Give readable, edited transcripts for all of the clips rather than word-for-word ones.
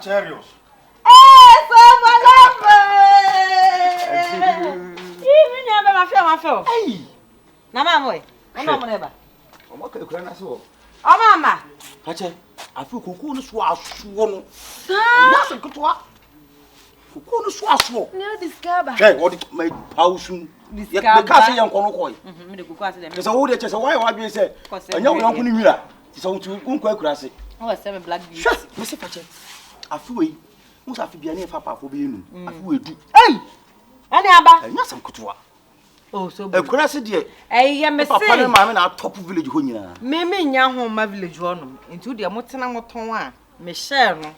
Sagittarius. So my love. Even you my phone. Hey. Na mama, I'm not never. I'm okay. Can I so? Oh mama. Pache, I feel kuku no so aso. Sir. Yes, kuku. Kuku no so aso. No discover. Hey, what my house? Discover. The car say yan kono koy. Me the kuku ase dem. Say wo de chese why be say. Anya wo yan kono nwira. Say wo tu kunko akurase. Oh, say me black beauty. Sure. Me say pache. Afi musa afi bia na fa pafo be enu. Afi we du. Hey. Ani aba. Anya sam kutuwa. Oh, so akurase de. Eh, me say. Papa na mama na top village ho nyina. Me nya ho ma village ho no. Nti de motena moton a me share no.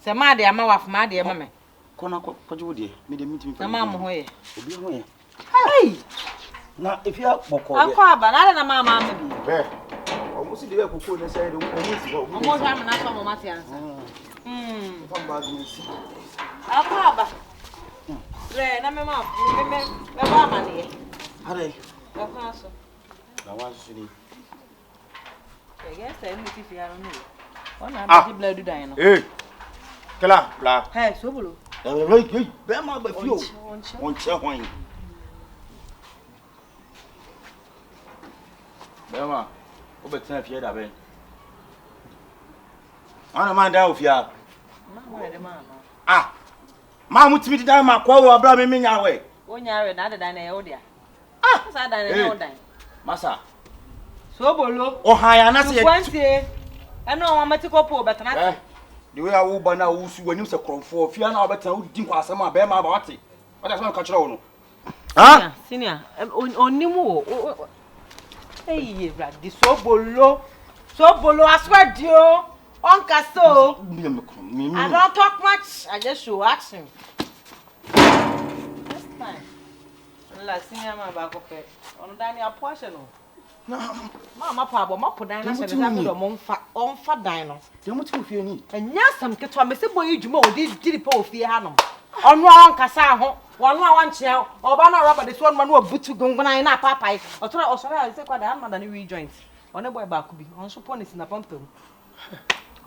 Se ma de ama waf ma de me. Kona kwajo de. Me de mitimi fa. Na ma mo ho ye. Obi ho ye. Hey. Na if you boko de. Akwa aba na na ma bi. Be. Omusi de kokko ne say de omusi ba. Omo hwa me na so mo mate ansa. Fa ba de si. Akwa aba. Re na me ma me ba ma ne. Hare. Akwa so. Na wa so ni. Yes, I need to fear no. Ona ba di blood dan no. Eh. Kala, bla. Hey, so bolo. Hey, be ma ba fio. On che hwan. Be ma. O be tena fie da ben. Ana man da ofia. Ma we de ma. Ah. Ma mutimi da ma kwa wo abra me nya we. Onya we na da na e o dia. Ah, sa da na e o dan. Masa. So bolo. O ha ya na se. Kwantie. Eno wa matiko po betana. The way I will ban now, when you say cromfo, fear now better, who didn't pass my bear my body. What does not catch on? Huh? Senior, on Nimu. Hey, the so bolo, I swear, Dio, Uncle so. I don't talk much, I just show action. This time, la senior, my back of it. On Daniel portion. Mama papa mo podan na se da do mo mfa dan no dey mo ti ofie ni enya sam ketwa me se boy djuma o di diri pa ofie ha no onu a nkasa ho wonu a wanche oba na rubber de so no na obutu gungunan na papai otore osore a se kwada na da ne we joint one boy ba ku bi on so police na pampam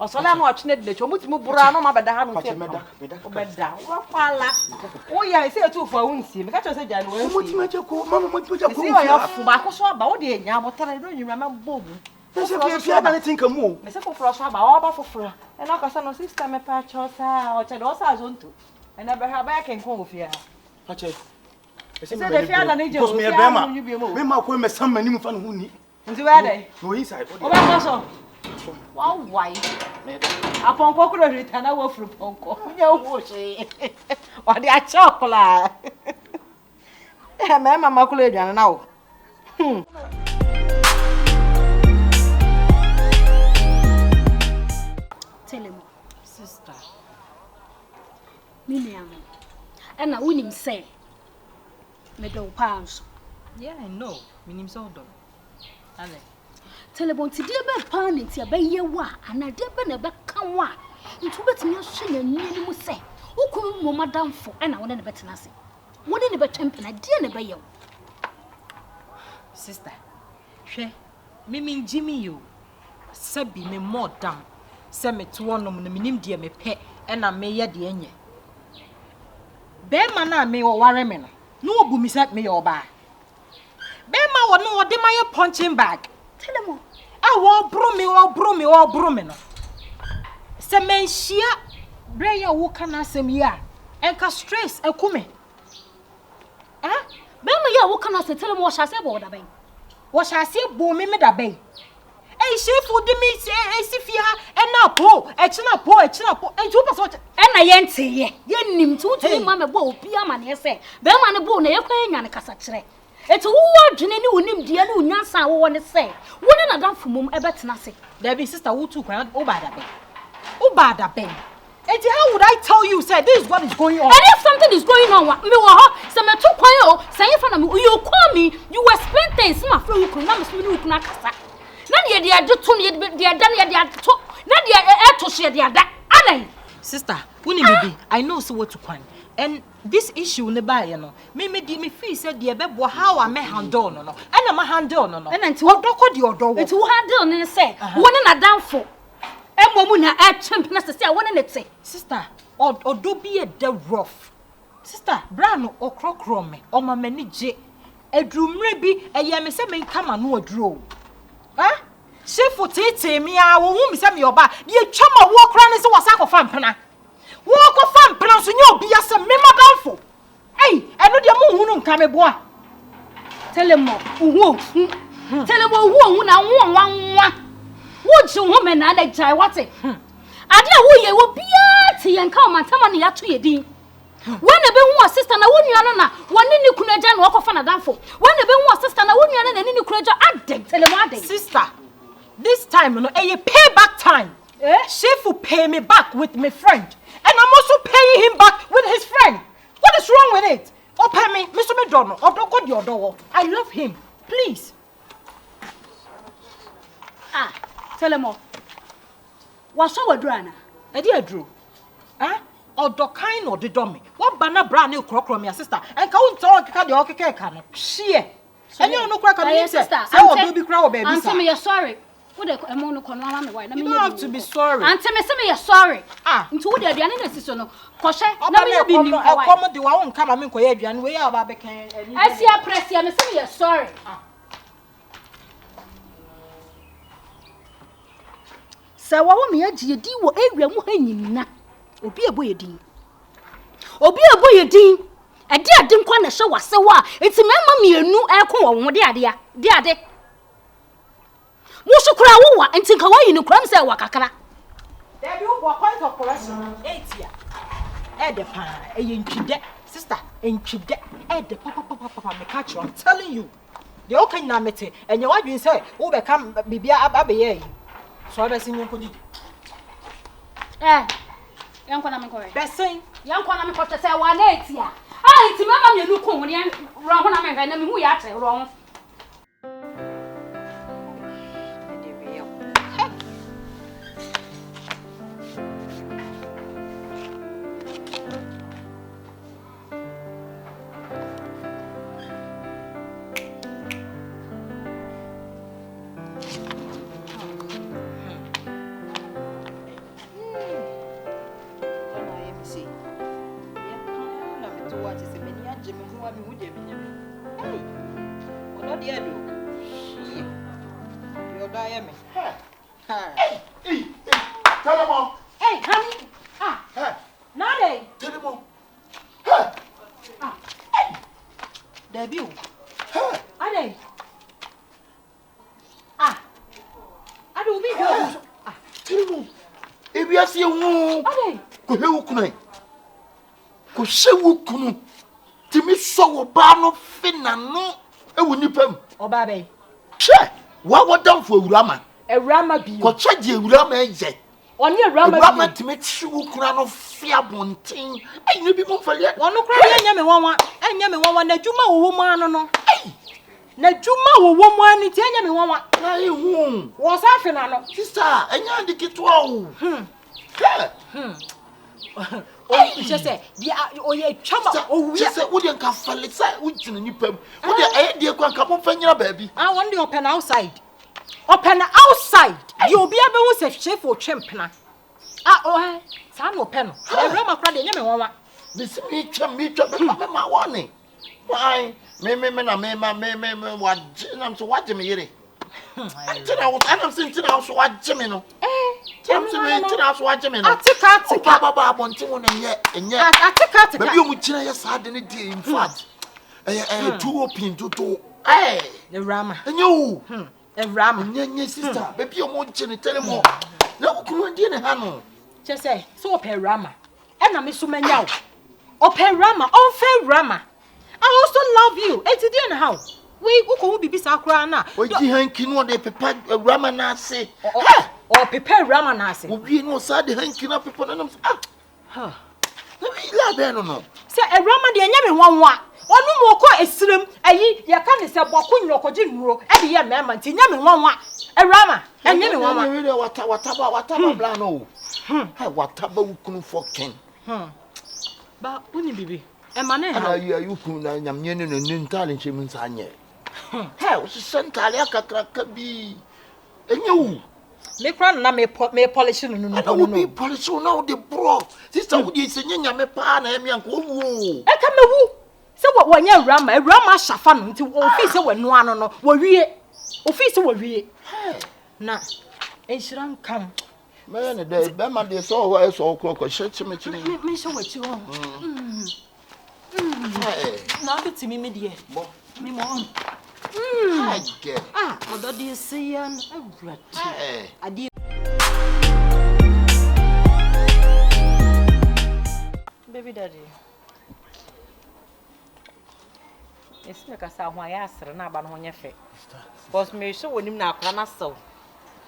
osole na ochne de cho mutimi bura no ma beda ha no se obeda wo kwala wo ya se etu fa wunsi me ka cho se ja no mutimi je ko mama mutimi je ko se yo fu ba ko so ba wo de nya botare do nyura ma bogu se fia da ne tinka mu me se foforo so ba wo ba foforo e na ka sa no sister me pa cho sa o che do sa zonto e na be ha ba ken ko ofia pa che se de fia da ne je o me ma ko me sam mani mu fa no hu ni nti we dey no inside o ba ko so wow why apon ko kuro rita na wo furu ponko nya wo se o de a chocolate e me mama kulo eduane na wo tell him sister me am and na unim say me do pass yeah I know me nim so do ale telebon ti de be pan nti be ye wa ana de be na be kan wa ntu betimi ahwe na nni mu se ukun mo madamfo na wona ne betena se wona ne betwempena de ne be ye sister hwe mimi Jimmy yo sabi me modam se me to wonom no minim de me pe na me ye de enye be ma na me wo ware me no obu mi se me ye oba be ma wo no de my punching bag tell him wo bro me no se menhia breya wo kana asem yi a enka stress ekume be ma ya wo kana se tell him wo shase bo da ben wo shase bo me da ben shefu de mi se esifi ha na po echina po enju paso na ye nteye ye nim tu ma me bo obi ama ne se be ma ne bo na ye kwa nya ne kasa kire eti wo adwene ni wonim die ni unyansa wo ne se woni na dan fumum ebetena se there be sister wo tu kwan o bada ben eti how would I tell you say this is what is going on and if something is going on me wo ho se me tu kwan o say fa na me you call me you explain things ma fra ukun na me so ni ukun akasa na de de ade to ne de da ne de ade to na de to she de ada alai sister woni me bi I know so what to kwan and this issue ne ba ye no me feel say de bebo how am I handle no and ma handle no and nti odoko de odowo nti wo handle ne say woni na danfo Emo na champion say I want to say. Sister, odo be a de rough. Sister, brano okrokro me, o ma mani je. Edrumre bi eye me se me kama no aduro. Ha? Shefu tete mi a wo hu mi se me oba. De atwa ma wo kra ne se wasa kofa mpena. Wo kofa mpena so nya obi ase me madamfo. Hey, eno de mo hu no nka me boa. Tell him uhu. Tell him uhu na nwa. Wo ji hu me na jai what? Ade a wo ye wo bia ti yen ka o mantama ne ya to ye din. When the be hu sister na wo nua na woni ni kunu agya na okofa na danfo. When the be hu sister na wo nua na ni kunu agya adeg tell him adeg. Sister, this time no payback time. Shefu pay me back with my friend. And I'm also paying him back with his friend. What is wrong with it? Oh, pay me, Mr. McDonald. Oh, don't go to your door. I love him. Please. Tell him all. What's our drana? I did Drew. Or do kind or the dummy. What banner brand new crock from your sister? And can't talk the okay can. She. And you no crack on your sister. So baby crowd, baby. Answer me, you're sorry. You don't have to be sorry. Answer me, you're sorry. Into the Diana sister. Koshe, no, you'll be new. I'll come to our own come and inquire and we are back. I see a press, you're sorry. So, what me a dear wo area mu hanyina. Obi eboye din. Obi eboye din. E de ade nkwa na hye wase wa. Enti mema mienu ekon wo ho de ade ya. De ade. Musu kura wo wa enti nka wayi ni kura mse wa kakra. There be one point of correction. 8 year. E de pa e ntwide. Sister, ntwide. E de papa me catch you. I'm telling you. The okay na mete. Enye wadwin say wo be kam bibia abeye. So I seen you could Young one, I'm correct. Best saying, young one, I'm to say 180. Ah, it's mamma, you look when you're wrong. I'm going to move yet wrong. Shewukunu timi so ba no fina no ewu nipam obabe she wa wodamfo ewurama bi ko cheje ewurama eje oni ewurama timi shewukunu no fia bonten ai ne bi mo fale wono kra enya me wonwa na dwuma wo mu ano no na dwuma wo mu ani ti enya me wonwa ai hu wo sa fina no sister enya ndikitwa o she say dia oye chama o wi say wo de nka fale say wo gyina nipam wo de aye de kwa nka mo fanyira baabi won de open outside di obi abe wo se chef o twempena sa no open no ewura kra de nyame wonwa bisi mi twa be ma woni why me wajina so waje me yire I'm saying to now so waje me no Tina so waje me no atika baba abonti won enye atika baby o mu kina ya sa de ne die in fact two open to the rama enye o rama nye sister baby o mu kina tell mo na ku kunu die ne ha no che say so open rama e na me so manya o open rama on fair rama I also love you enti die ne ha we uko bibi sakura na oji hanki no de pepa rama na ase o pepa rama na ase obi no sa de hanki na pepa na nam na bi la be no se rama de enya me wanwa onu mo ko esirem ayi ye ka ne se boko nyokoji nuro e de ye mema nti enya me wanwa rama enya me wanwa we de wata bla no wata ba ukunu fokin ba uni bibi e mane ha you kun na nyamnye ne no ntale nchemu nsanye o se sentale akakra bi enye wu Me kran na me polish no no. I don't be polish now the bro. Sister would you say nya me pa na em yanko wu. E ka me wu. Se wo nya rama shafa no nti wo fi se wo no ano no wo wie. Office wo wie. Na enshran kam. Me ne dey be ma dey so ho so ko shit me chini. Me so wachi ho. Na be timi me die. Bo. Me mo on. Get. Odo dey say an awurade. Ade Baby daddy. Esi me kasa ho ya asre na aba no nya fe. Because me hwe wonim na akra na sew.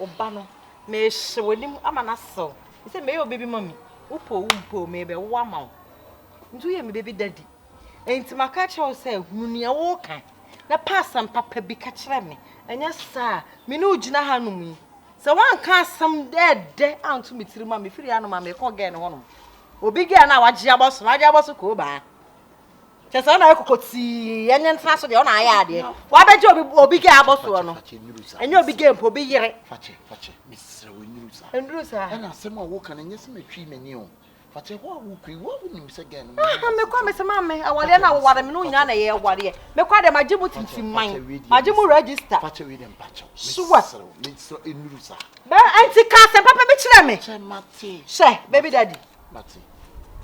Oba no me hwe wonim ama na sew. Ise me yo baby mommy. Upo me be wo ama wo. Ntu ye me baby daddy. Enti maka che say hunua wo kan. Na passam papa bi ka kire me. Enya sa me no ugina ha no mu. Se wan ka asam de antu me tiri ma me firi anu ma me ko ge ne ho no. Obi ge na waje aboso ko ba. Chesa na ekokoti enye ntra so de ọ na aya ade. Wa beje obi ge aboso no. Enye obi ge mpo bi yire. Fache misre we nyusa. Endrusa. Ena asem a wo kan enye se matwi mani o. Fache wo wo kwi wo nim se gen. Me kwa me se mame awale na ware me no nya na ye ware. Me kwa de majibu tintim man. Majibu register. Fache we dem pacho. Misre enrusa. Ba anti ka se papa bi kire me. Che mate. She baby daddy. Mate.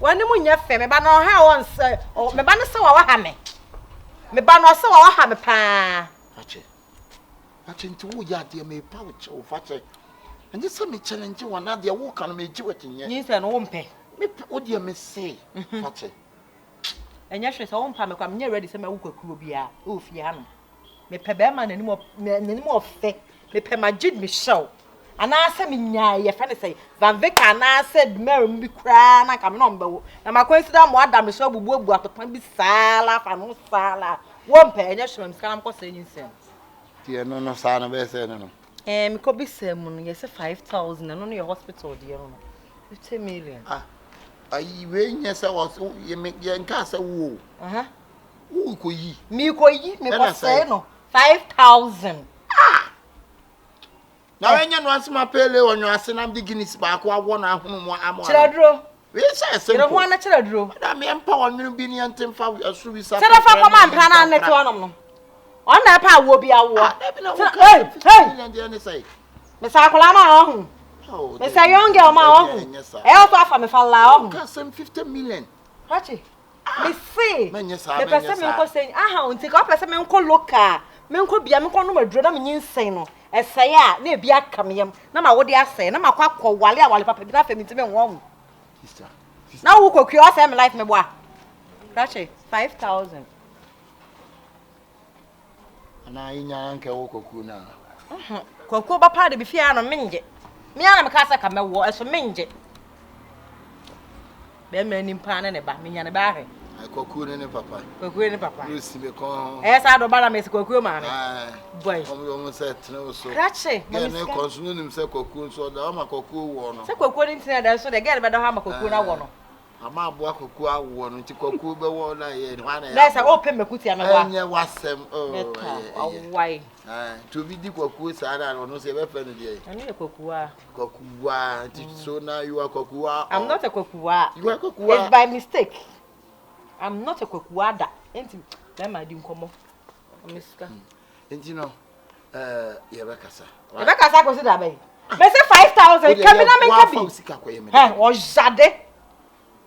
Wani mu nya fe me ba no ha won se o me ba no se wa ha me. Me ba no se wa ha me pa. Fache nti wo ya de me pa wo che o fache. Anje se me challenge wana de wo kan me ji wetinye. Nyi se no wo mpe. Me o de me say fache. Enya hwe se wo mpa me kwa me ready se me wo kwakuo bia o fie ha no. Me pe be ma nanim ofe. Me pe magid me show. Ana ase me nya ye fa ne say Van Veka na said Mary bi kra na kam no mbawo. Na makwensida mo adam me so bubu atopan bi sala fa no sala. Wo mpa enya hwe me skam ko se nyinsem. Tie no sa na be se no. Me ko bi sem no ye se 5,000 no no ye hospital de no. 50 million. Ayi we nya se wo ye nka se wo. Wo ko yi. Me ko say no 5,000. Na wenya no asema pele onyo asenam de Guinness ba ko awo na ahunu mo amo. Chiraduro. We say se. Ero ho na chiraduro. Na me empa wonu bi ni antemfa asu bi sa. Se da fa koma mpa na net wonom no. On na pa awo bi awo. Hey. Me sa akola ma ho. Me say young girl ma ho. E o fa fa me fa la ho. Ka sem 50 million. Hachi. Me say. Me nyesa me pese me ko say aha onti ka pese me nko local. Me nko bia me nko no maduro na me nyinsen no. Esaya na ebi akamyem na ma wode asay na makwa kwale awale papa bi na fa mitime nwo. Sister. Na wo kokwi o say me life me boa. Hachi 5,000. Ana inya nke wo koku na. Koku ba pa de bi fia no menje. Me ana me ka say ka mewo eso menje. Be me ni mpa na ne ba me nya ne ba he. Koku ne papa. Koku ne papa. Lucy be ko. Sa do ba na me se koku ma ne. Boy. Omo se tene so. Krache. Ge ne konsuno nim se koku so da ma koku wo no. Se koku ni ntine da so de ge be do ha ma koku na wo no. Ama abo koku awo no nti koku be wo na ye hwa na ya. Na se open mekuti ame wa. Enye wasem Why? To be di koku sa na no se be fe no de. Ani e koku a. Koku a nti so na you are koku a. I'm not a koku a. You are koku a. It's by mistake. I'm not a koku a da. Enti na ma di nkomo. Miska. Enti no ye be kasa. Ye be kasa ko si da be. Me say 5,000 kamina men ka bi. O jade.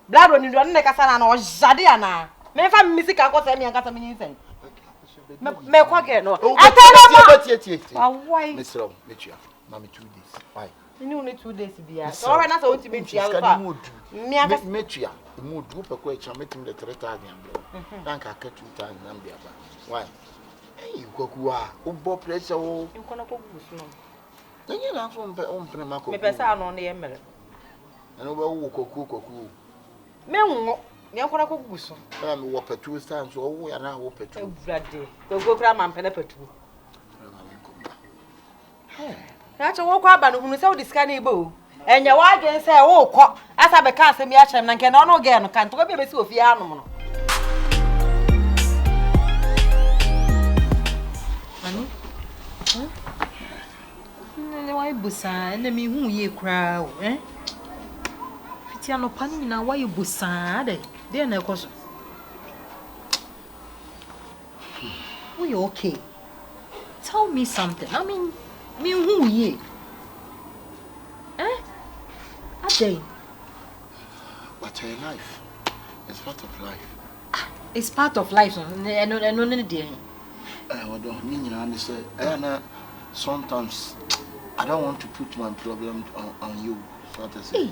Blood when you don't make a son or jade ana. Me fa misika ko say me an kasa me nyin. Me kwa ge no. Why? Mr. Metua. Mami 2 days. Why? You only 2 days bia. So when na so want to be tia fa. Me aka Metua. Mu du pe ko echa metim de 3,000 bro. Dan ka 2,000 na bia ba. Why? Hey, koku a. O bo pressure o. Nko na ko gusu no. Nyi na so mpe mako. Me pesa no na ye mere. Eno ba wo koku. Me nwo. Me nko na ko gusu. Na me wo petu stand so wo ya na wo petu. Evrade. Koku kra ma mpe na petu. Na che wo kwa aba no hunu se wo diska na ibo. Enya wa adwen se wo kọ asa be ka asem ya chem na nke na ono ge no kan to be be si ofie anom no. Ani? ne why busa na me hu ye kra o fiti anopa ni na why busa de na ekoso we okay tell me something I mean me hu ye Ade but life it's part of life. It's part of life. No dear. Sometimes I don't want to put my problem on you. So to say.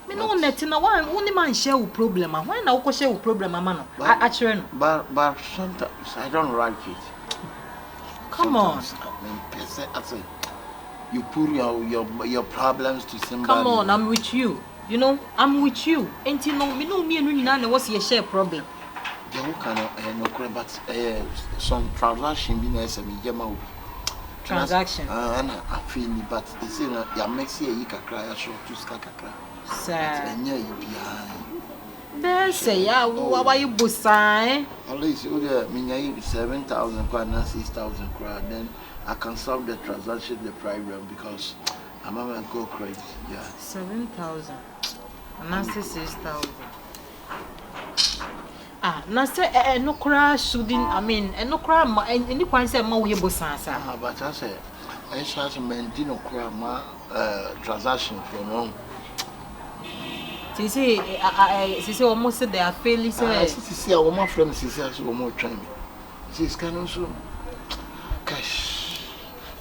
Me no net na why only man share with problem. Why na go share with problem man? But sometimes I don't like it. Come on. I say you put your problems to somebody. Come on, I'm with you. You know, I'm with you. Ain't you know, me and you now what's your share problem? The who can no but some transaction be nice me jama transaction. And I feel but they say na ya mexi e kakra ya show to kakra. Sir. Enya yi bia. There say ya why you busa At least you there me 7,000 kwa na 6,000 kwa then I can solve the transaction the problem because I'm gonna go crazy. Yeah. 7,000. And now 6,000. Now say no crash shouldn't I mean no crash any point say ma we bosan sa. But I say I shall maintain no crash ma transaction for no. Say almost they are failing say. See our my friend say so more train. She's kind of so cash.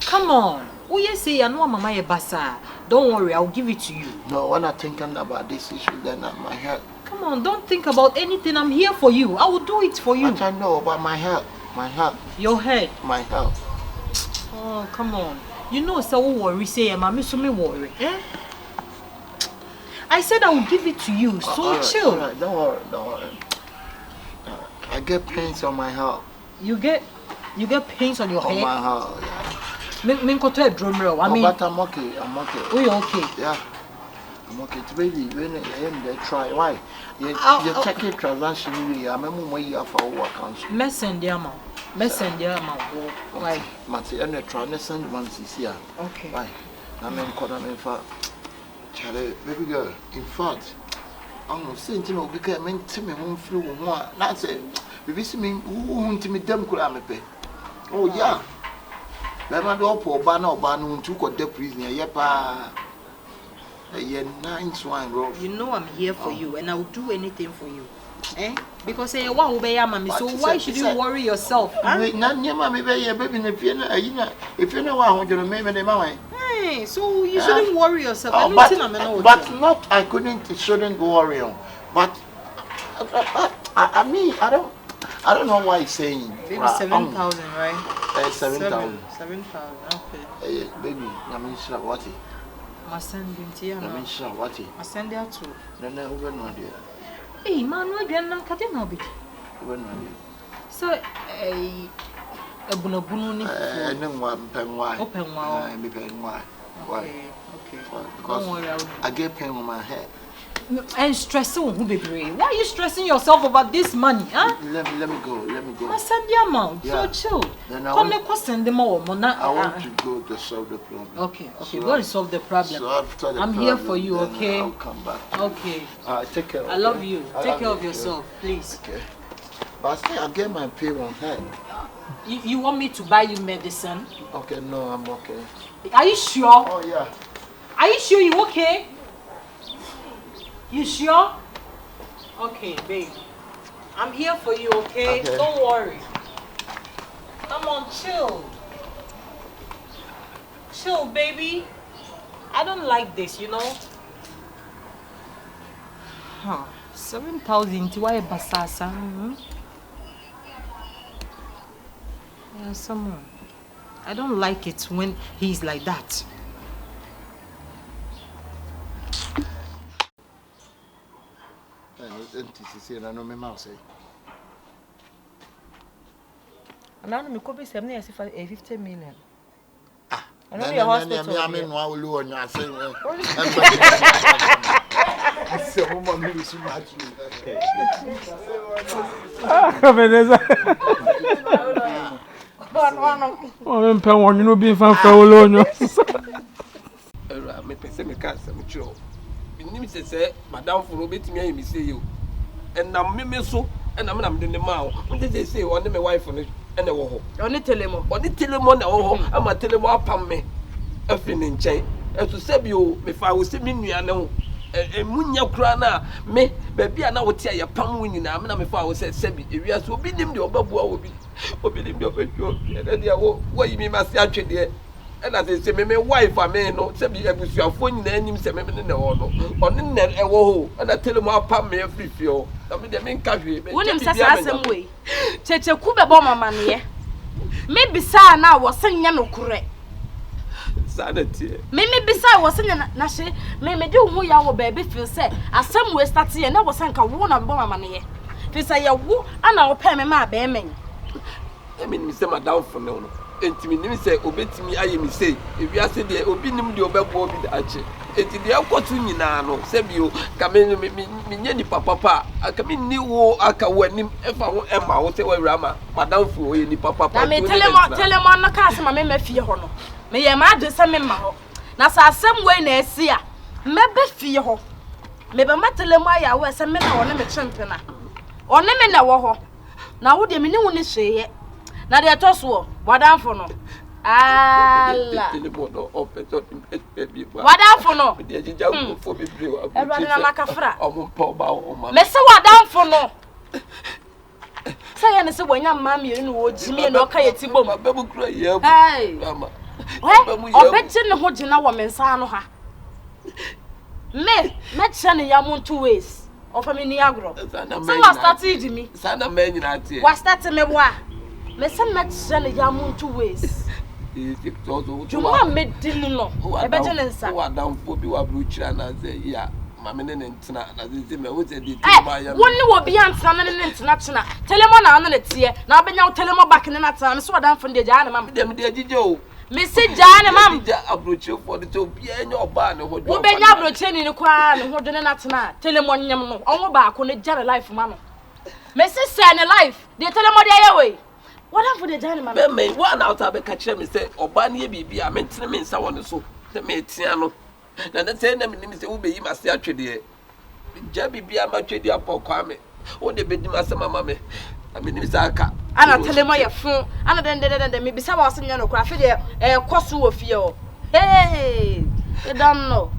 Come on. Oh yes, say I know mama ye basa. Don't worry, I'll give it to you. No, when I thinking about this issue, then my head. Come on, don't think about anything. I'm here for you. I will do it for you. But I know about my health. My health. Your head. My health. Oh, come on. You know, so worry. Say, mommy, so me worry. I said I will give it to you. So right, chill. All right, don't worry. I get pains on my heart. You get pains on your head. On my heart. Yeah. Me go to a drum roll. I mean, but I'm okay. Oh, you're okay. Yeah. I'm okay. It's really when they try. Why? You check it transaction. I remember when you have our account. Messenger amount. Why? Mati, and they try to send one here. Okay. Why? I mean, in fact, Charlie, baby girl. In fact, I'm saying to me because I meant to me home through one. That's it. Baby, see me who want me them could have me. Oh yeah. Remember the poor banner to got the prison. Yepa. You know I'm here for you and I will do anything for you. Because one will be mommy. So why should you worry yourself? None near mommy, baby, if you know what you're making my hey, so you shouldn't worry yourself. But I shouldn't worry on. But I mean, I don't know why he's saying. Maybe 7,000, right? 7,000. 7,000, okay. Baby, I mean, what? I send him to you. I mean, what? I send her too. No, we're not there. Hey, man, we're going to cut him a bit. We're not there. So, a bunabunu, no one pen why. Open why. I'm pen why. Okay. Because I get pain on my head. And stressing who be brave. Why are you stressing yourself about this money, huh? Let me go. I send the amount. Yeah. So chill. Come let's send them all. I want to go to solve the problem. Okay. So go and solve the problem. So after the I'm problem, here for you, okay? I'll come back. Okay. Take care. I love you. Take care of yourself, please. Okay. But I'll get my pay on hand. You want me to buy you medicine? Okay, no, I'm okay. Are you sure? Oh yeah. Are you sure you okay? You sure? Okay, babe. I'm here for you, okay? Don't worry. Come on, chill. Chill, baby. I don't like this, you know? 7,000 why basasa? Yeah, someone. I don't like it when he's like that. I know my mouse. And now me could be 50 million. I know your hospital. I mean, why will you on your saying? Oh, I'm paying you know being fan for alone. Me pese me ka se me chiro. Nim se madam for obeti me say you. And na me so and na me de ma o. Nte say on me wife no ene wo ho. Oni telemo na wo ho. Ama telemo apam me. Afi ne nchen. Esu se bi o me fa wo se me nua ne ho. Munya kura na me baby na wote ya pam wo nyina me na me fa wo se bi ewia so obi nim de obabua obi nim de obadwo. E de wo yi mi ma se atwede. And as I say, my wife, I may know, say, if you are phoning any seven in the order, or in that a woe, and I tell him I'll pump me a free fuel. I mean, the main country. William says, some way. Cheche Kuba Bomber man, maybe Sa now was saying no correct. Sanity. Maybe beside was saying Nashi, maybe do who your baby feel say, as some way starting and I was saying, I won't have bomber money. If you say a woo, and I'll pay me my bearing. I mean, Mr. Madame for no. Enti me say obetimi aye mi say ebi ase de obi nim de obebo obi da ache enti de akotu nyina no se bio ka me nya ni papa aka me ni wo aka wanim efa ho ema wo se wa rama madam fu oye ni papa na me telemo no ka se ma me fie ho no me ye ma ade se me ma ho na sa asem we na esi a me be fie ho me be ma telemo aya wo se me na wo ne me chempena one me na wo ho na wo de me ni wo ni hweye na de toso wadamfo no ala wadamfo no de jija fo bebre wa eba na makafra ompo ba o ma me se wadamfo no say na se wanya mamie no wo jimi no ka yeti bom babu kura ye mama obeti ne ho gina wo mensa no ha me che ne yamu 2 ways of me ni agro so was started me sana me nyina tie was started me wa me se met sele ya mu 2 ways Juma me dinu no e be jene nsa wa dan fo bi wa bru chira na ze ya ma me ne ntina na ze me wo ze di ma ya wonni wo bi antina na ne ntina china telemo na na tie na obenya telemo back ne na tana me so dan fo de ja na mam dem de agije o me se ja na mam ja abroche fo de to bi enya oba ne ho wo benya abroche ni kwa ne ho de ne na tana telemo nyam no onwo ba ko ne jare life ma no me se ne life de telemo de ayewe what for the journey man me one out abi ka kire me say oba ne bibi a mentene me nsa woni so se me tia no na say na me say wo beyi mase atwede ja bibi a ma twede apokwa me wo de bedi mase mama me me ni say aka ana telemo ye fun ana den me bisa wa so nya no kra fe de koso wo fie o hey you don't know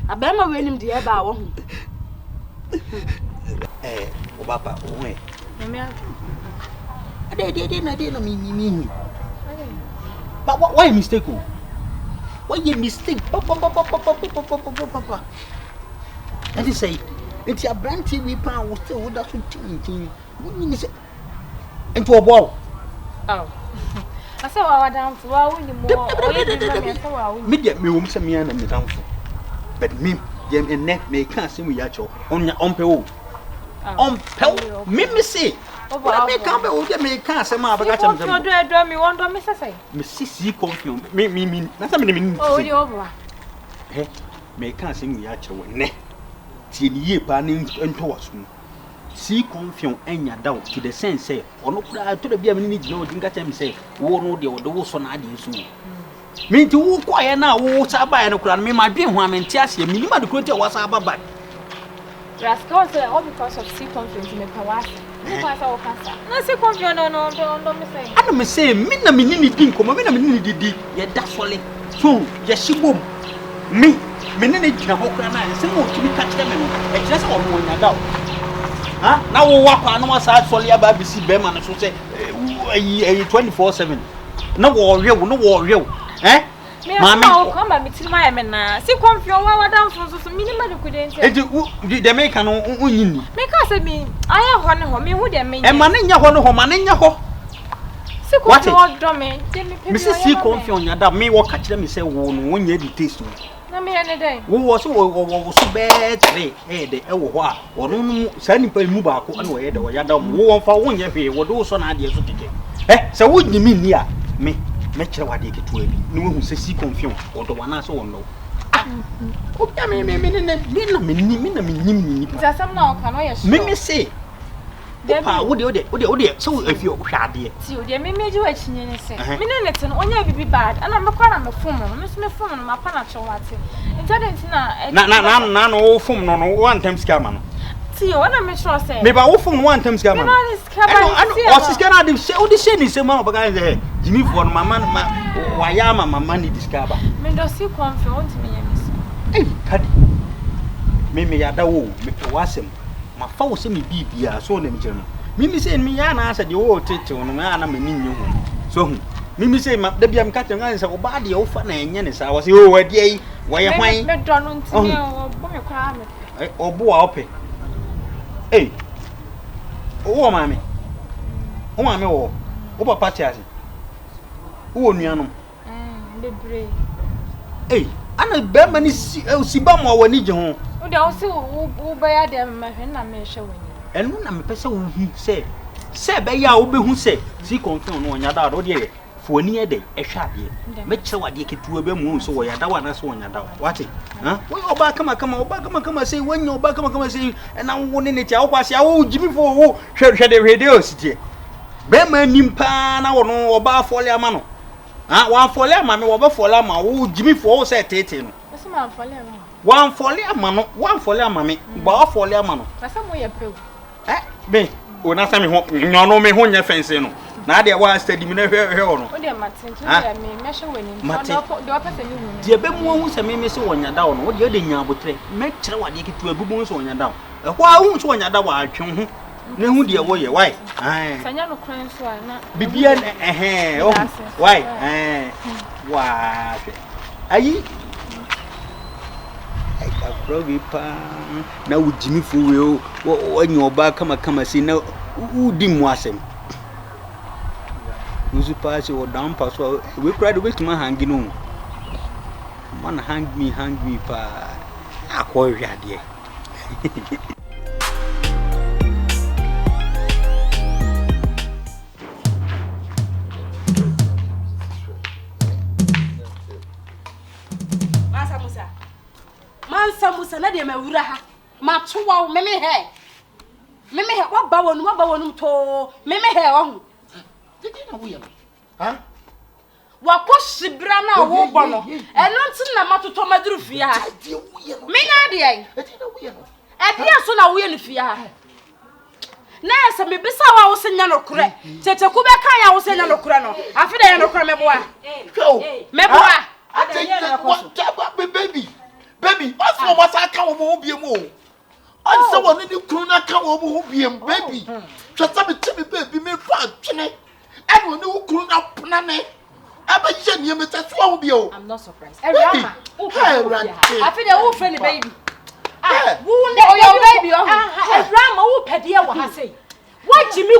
abema we nim de e ba wo hu obapa owe Mami ade na me. But why mistake? Why you mistake? Papa. And you say, it's your brand TV pan will still that to tin. What you say? Into a ball. Oh. I saw our down to our winning more. Me get me won't send me and me down for. But me, Jem and neck may can't see me at your on your own. Me say. What me come over me can't say my bagage. You me want to miss a say. Me confused. Me. That's a minute. Oh, you over. Hey, me can't see me at your neck. See ye panning into us. See confused and ya down to the sense say, or no, to the be a minute no didn't get him say, oh no, the was on idea soon. Me to walk quiet now, what's up by and crown me my dream one and tears you, minimum the creature was up by. Rascal say all because of sea conference in the palace. Because I will pass. No sea conference no me say. I don't say me na minini think come me na minini didi. Yeah that's solid. So, yes she boom. Me nene gina ho kra na say mo tumi catch them no. E kire say ono nya da. Ha? Na wo wakwa no wasa solid aba bisi be ma no so say 24/7. Na wo hwe. Eh? Mama come by me till my na. See conference wa down so minimum the couldn't. E de make no unyini. Me ka say me aya ho ne ho me hu de me. E ma ne nya ho no ho ma ne nya ho. See conference do me. Me see conference nya da me wo ka kire me say wo no wo nya di taste. Na me ene dey. Wo so so betre de e wo ho a wo no sa nipa mu ba ko na wo ye de wo ya da wo fa wo nya hwe wo do so na ade so keke. Se wo nyimi ni a me kire wade keto abi no hu se si confusion odo wana so won no o bia me na me nyim ni Zasam na o ka no ye so me say Pa wo de so afi o hwa ade. Ti o de me meji wa chinye ne se. Me ne lete no onya bibi bad. Ana me kwa na me fom no. Me so me fom no ma pa na chowate. Internet na no fom no one time scam no. Ti o na me sure say. Me ba wo fom one time scam no. Me ba ni scam. O siska na de se o de se ni se ma obaga ze. Jimmy for mama wa ya mama ni discover. Me do si konfe won ti me yemi. Eh kadi. Me ya da wo me wasem. Ma fa wo se me bibia so na me kire no. Mimi say me ya na asa de wo tete no na na mani nyi ho. So hu. Mimi say ma da bia me ka te ngan se oba de wo fa na enye ne sa wo se o wadi ai wo ye hwan. Me do no ntimi o bo me kwa me. Eh obo a ope. Eh. O mama. O mama wo. O papa ti ase. O nuanom. Bebre. Eh, ana be ma ni si ba mo wani je ho. O de o se o ba ya de ma hwe na me hwe wani. Enu na me pese wo hu se be ya wo be hu se si confirm no onya da do de foni e de e hwa de me kire wade ketuwa be mu so wo ya da wa na so onya da wate ha wo oba kama sei wanya oba kama sei na wo ne ne tia wo kwase wo jimi fo wo hwe de radio sitie be ma nimpa na wo no oba afole ama no ha wa afole ama me wo ba fole ama wo jimi fo wo se tete no Ese ma afole ama wa afole ama me ba afole ama no kasa mo ye pe be o na sa me ho nyono me ho nya fense no na de wa study me na hwe no o de matin to ya me hwe wani do pese ni hu de be mu hu se me se wonya da no o de nya abotre me kire wade ketu abubu so wonya da e ho a hu so wonya da wa atwe hu ne hu de wo ye why sanya no kran so na bibia oh why wa ayi Probi pa na ujimi fuwe o nyoba kama si na udi mu asem uzu pa se o down pass we cry the best man hang no man hang me pa akọ hwade Musa na de mawura ha ma towa meme he wa ba wonu to meme he wo hu didi na wo ye ha wa ko shibra na wo bo no eno ntin na matoto maduru fia ha me na de ai didi na wo ye e bia so na wo ye no fia ha na ese me bisa wa wo senya no kure tete ku be kan ya wo senya no kure no afi da ye no kure meboa meboa ada ye na ko baby what's no what I can wo biem o an se woni ni kunu na kan wo bo biem baby twasa me timi baby me fa twene an woni wo kunu na pona ne aba ye ne me tso wo bio I'm not surprised Eriama afi de wo friend baby wo ne your baby Eriama wo pede ye wo ha sei wa jimi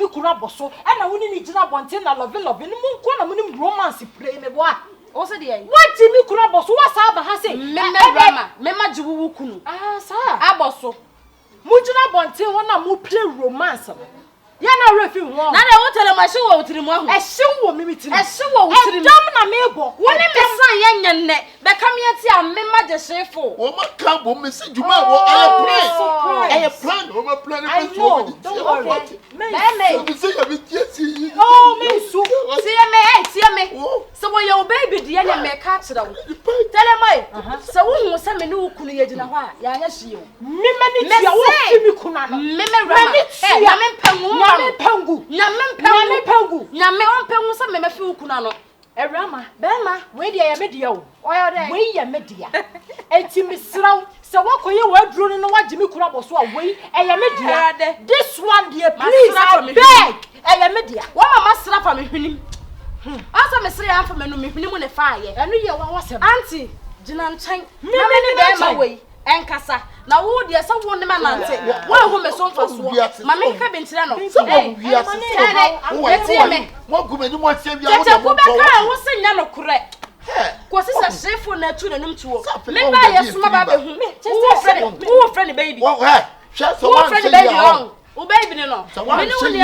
kunu aboso ana woni ni gina bonte na love ni mu nko na mu ni romance play me boa o se de ai what me kunu aboso wa sa ba ha say me ma jiwu kunu sa aboso mu gina bonte wona mu play romance ya na refi won na de wo tele ma hye wo tiri mu ahu e hye wo mimi tiri e hye wo tiri mu dam na me bo woni me san ye nyenне be kam ye ti a me ma je shefo o ma kan bo me se juma wo aye plan o ma plan e pe so me don't worry me se ya me tie si oh me su tie me so wo your baby de ye me ka kira wo tele mai so wo hu se me ne wo kunu ye gina ho a ya nya hye wo me mani tia wo fi mi kuna no me rama ya me pangu Nyame onpengu sa me fi ukuna no Erama bema we dia ya media o oyo de we ya media enti misraw se wakoye waduro no wagimi kura boso a we ya media this one dear please I beg ya media wa mama sra fa me hwenim asa me sra ya fa me no me hwenim ne fa ye eno ye wa wasem auntie gina nchan na me ne bema we enkasa na wo de sa wo ne manante wo hu me so mfa so ma me ka bentire no mo gumeni mo tia bia wo de mo ko wo senya no kure ko sisa shefo na tu na num tuwo me ba ye suma ba be hu wo friend baby wo sha so one say ya wo baby ne no me ne wo ne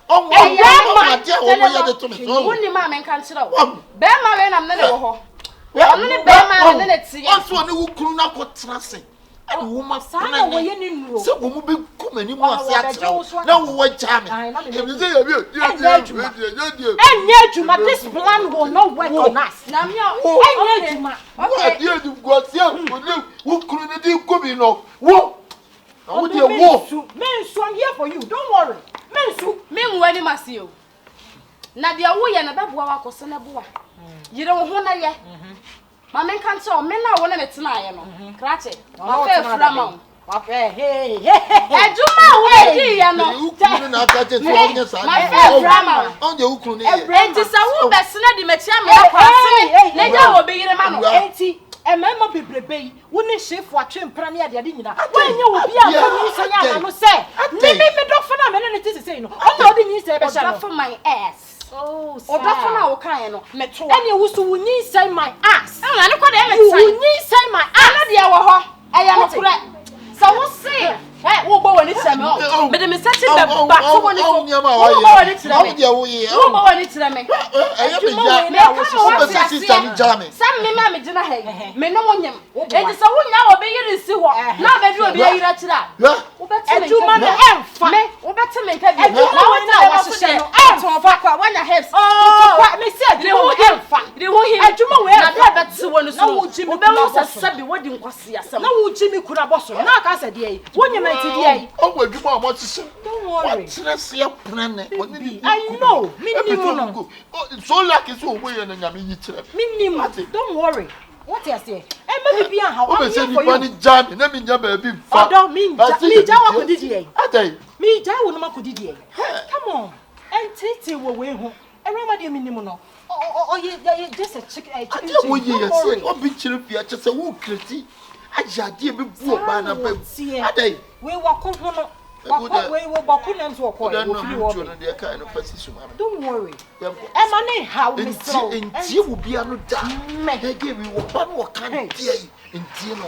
Erama ma dia wo mo ye de to me so wo ni ma me kan kire wo be ma we na me ne wo ho ono ne be ma ne ne tie also ne wo kunu na ko trase I woman sana wo ye ni nuro so wo mu be come ni mu ase atra na wo wa jam enye juma this plan will not work on us Na me enye juma okay you do go see wo kuru ni di ko bi no wo wo dey wo mensu I'm here for you don't worry mensu me nwani masio. Na dia wo ye na beboa wa koso na boa. Yire wo ho na ye. Ma men kan se o men na wo na metena aye no. Krache. Ma fe frama. wa fe hey Ejuma wo di ye no. wo kuru na aka je so onye sa Ma fe frama. onye wo kuru ni ye Enti sa wo besena di metia me na kwase. Na ja wo be yire ma no. enti emema bebrebe wo ne chef atwe mpra ne ade ade nyina wanye wo bia ko ni sanya ama no se me do fa na me ne tisi sei no ona odi nyi se be sha no for my ass. oh Oda fa na wo kan no meto. ene wo so wo nyi say my ass Na ne kwa de me wo sai. nyi say my ass Na dia wo ho. Eya no kure. Sa wo se wo bo woni tire me o. Me de me sati be ba so woni so. Wo bo woni tire me. Wo bo woni tire me. Sam me ma me gina he. Me no wonyem. Enti sa wo nya wo be yiri si ho. Na be du obi yira tira. Wo be tire me. ejuma no emfa Me wo be tire me nka bi. ejuma wo na wo hye no emfa kwa wanya hips. kwa me se ejuma wo emfa De ho him. ejuma wo Na emfa be te woni so. Wo be wo sasabi wodi nkwasi asam. na wo jimi kura boso na aka se de yi wonye ma ti de yi o wo dwuma o mo tisi don't worry se plan ne I know minimum no so like so wo ye na nyame yi tire minimum don't worry what you say e ma bi bia ha o be se ni pani jam na mi nya ba bi fa odo mi ja wa ko didi yi adai mi ja wo no ma ko didi yi come on entity wo we ho everybody minimum no oh ye just a chicken wo ye yes o bi chire fia che se wo kreti ajade be bu oba na ba adai we wa ko ho no we ba ko na nso ko don't wo free wo de ka no fasi mama don't worry e ma ne how we so enti wo bia no da me ge bi wo pa no kan tie enti no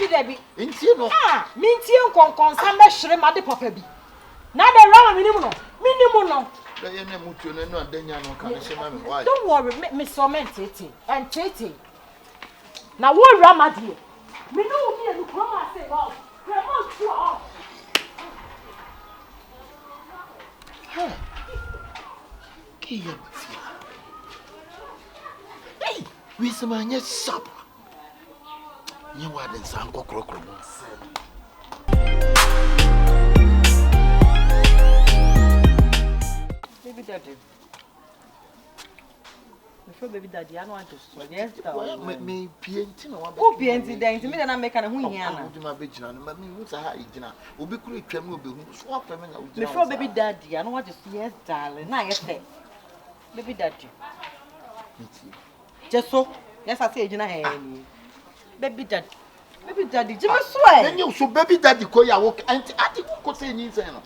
Debi enti no mi ntie nkonkon sa me hwere ma de papa bi na de rama minimum no da ye na mutu no no adanya no kan se mama why don't worry me so mentete and tete na wo rama de me no mi enu ko ma say wow grandma tu off Kiya mafia. Hey, we semanya sap. Ni waden san kokrokro mo. baby daddy before baby daddy I know want to so yes Me pienti na wa be. o pienti den me na make na hu hia na Obi ma be gina no me hu sa ha igina. Obi kuru twam obi hu so afa me na ugina. before baby daddy I know want to yes darling na yes baby daddy just so yes I say igina he ni baby daddy jime so Then so baby daddy ko ya wo anti ati ko say nyin say no.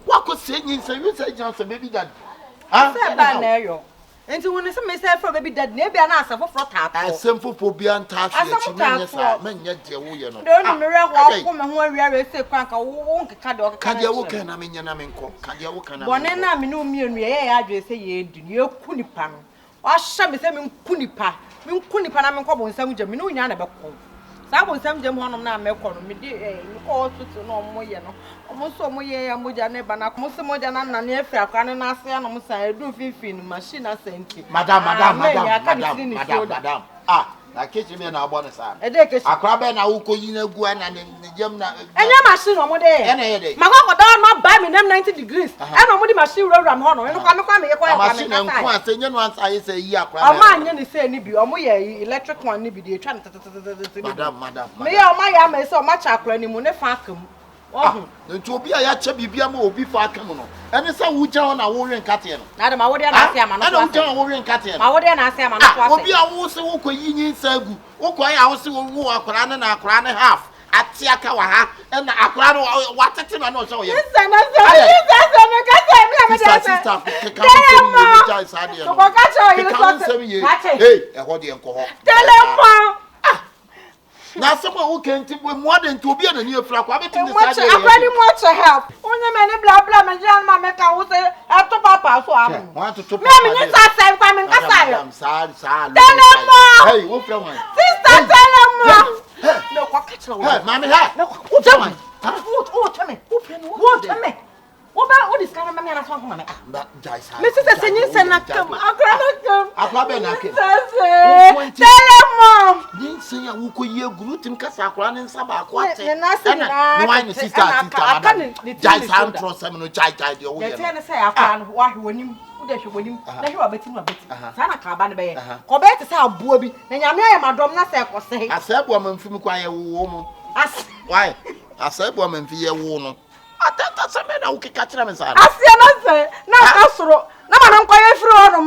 Wa ko say nyin say you say igina say baby daddy. Ah, say ba na yo. Enti woni se me say for baby daddy na bia na asafo fro taata. Asemfo po bia ntaase ya chi menye sa menye de wo ye no. Don me re ho ko me ho awiare se kwan ka wo nkeka de o ka de wo kan na menye na menko ka de wo kan na. Bone na me no mienu ye ya adwe se ye edu ye ku nipa no. Wa hye me se me ku nipa na menko bo nsam gya me no nya na be ko. Sa bo nsam gya mo honom na me ko no me de me ko tutu no mo ye no. Omo so mo ye ya mo gya ne ba na ko mo se mo gya na na ne afia kwa ne na ase ya no mo sa edu fifin machine asenti. Madam. Ah, na kitchen me na agbo ne sa. E de kitchen. Akra be na wo ko yi na gu na ne jam na. Enya machine omo de. Ena ye de. Makoko down no buy me them 90 degrees. And omo di machine ram ho no. Eno kwa me ye kwa ya machine nko ase nye no ansa ye say yi akra. Omo anye ne say ni bi. Omo ye electric one ni bi de twa Madam. Me ya omo ya me say omo cha akra ni mu ne fa akam. Oh. Nti obi a ya che bibia ma obi fa akam no. Ene say wo gya na wo wen kate no. Na de ma wo de na ase ama no. Ene wo gya na wo wen kate no. Ma wo de na ase ama no kwa. Obi a wo se wo ko yi nyin sa gu. Wo ko ya wo se wo akra ne na akra ne half. Ati aka wa ha na akra no watete na no so wo ye. Sister me ka say me am de say. Ka mo se mi sa de no. Ko ka cho you so. Hey, e ho de enko ho. Telemo. Na some who can't more than to be a new flock. I bet you much to help. Only many blah blah and John Mamma who say after Papa so I want to talk. Mammy, I'm coming. I'm sad. Tell them more. Hey, what from one? Sister, tell them more. No, what catch no. Hey, mommy, hey. No, what tell me? What tell me? What tell me? What about what is kind of man from mama? Mrs. Senyin said not come. Tell mom. Didn't say a wuko ye gluten casacran and sabaqua. No, wine sister. Jais hand from some no chai. The tenor say I can't why when you when you are betting a bit. Sana Caban Bay. Corbett is our booby. Then I am a drum not say. I said woman from quiet woman. Why? I said woman for your woman. That's a man who can catch them inside. I see another. Now, Castro. Now, I'm quite through,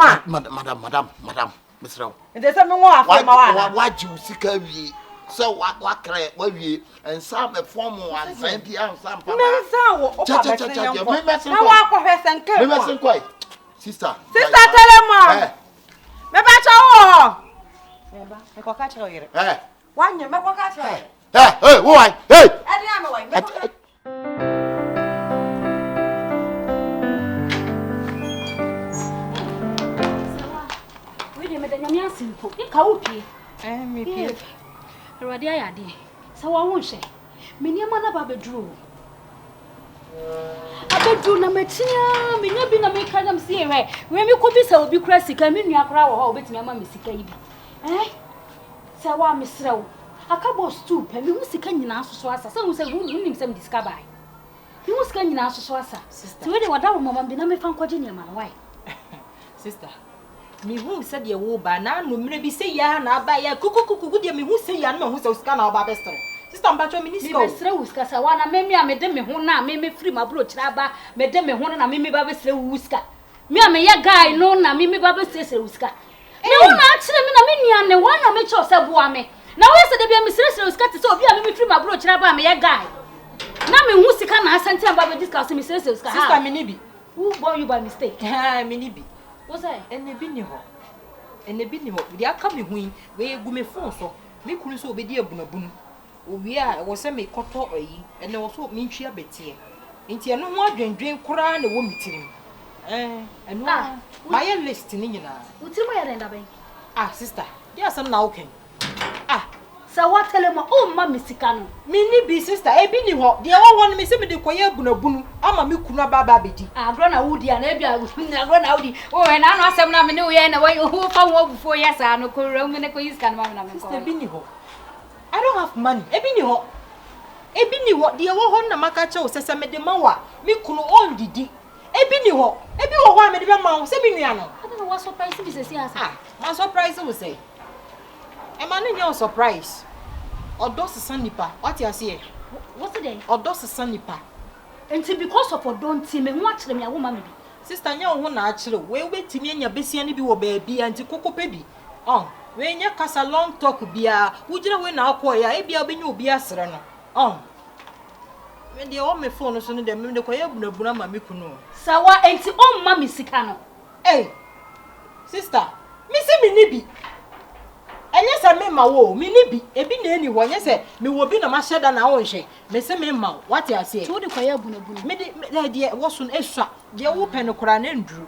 Madam, Miss Rowe. There's something more. Why you seek a we? So what cry, what we, and some a form one, some piano, some Sister, tell him, Mom. Maybe I one you make catch her. Hey, why? Hey, simple. You can't be. Already, I did. So I won't say. Minimana Babedrew. I bedrew no matia, Minabina make them see where you could be so be crazy, come in your crowd or with me, Mammy Sick. Eh? So I miss Row. A couple stoop, and you must can answer Swassa. Some will say, wouldn't some discover. You must can answer Swassa. Sister, where what our mamma be not found Virginia, my wife. Sister. Me who said you will by now, no maybe say ya, now by ya cuckoo, me who say ya no who's so scan our barbester. Sister, but your minister, Casawana, maybe I made them who now made me free my brooch, Rabba, made them a one and Mimi Babes Whisker. Me, I'm a guy, no, na Mimi Babes Whisker. No, actually, I mean, and one of Mitchell Sabuame. Now, yesterday, be a Mrs. Whisker, so be a Mimi free my brooch, Rabba, me a guy. Now, me who can I sent him by discussing Mrs. Whisker, Sister Minibi. Who bought you by mistake? Minibi. What's that? And the binho. And the binho, they are coming when we go me phone so. Me couldn't so be dear Bunabun. We are was a me cotton and there was so mean she a bit here. Ain't you no more drink cry and a woman to him. And my list in Nina. What's your end of it? Ah, sister, yes, I'm now okay. Ah, so what tell him, oh, Mammy Sicano. Minnie be sister, a binny hot, the other one may send me the choir Bunabun. I'm a Mikuna Babadi. I've run a woody and Ebia was run out. Oh, and I know some Namino and away who found before yes, I know Roman Equis can Mr. Binny Ho. I don't have money. A binny hot. A binny what the old Namakacho says I made the Mawa. Me could own Didi. A binny hot. A binny one made the mouse, a binniano. I don't know what surprise this is. Ah, my surprise will say. A man in your surprise. Or does a sun nipper. What you say? What's the day? Or does a sun nipper. And because of a don't see me watch them, your woman. Sister, your one actually, we wait to me and your busy and be baby and to cocoa baby. Oh, when you cast a long talk be a would you win our choir, a be a binu be a sereno. Oh, when the old me phone is on the choir, Brahma Mikuno. Sawa ain't oh, Mammy Sicano. Eh, sister, Missy Minibi. And yes, I made my woe, Minibi, a bin anyone, yes, me will be no master than our own shame. Miss Mimma, what I say, to the choir Bunabun, made the idea was an extra, the old pen of Koran Andrew.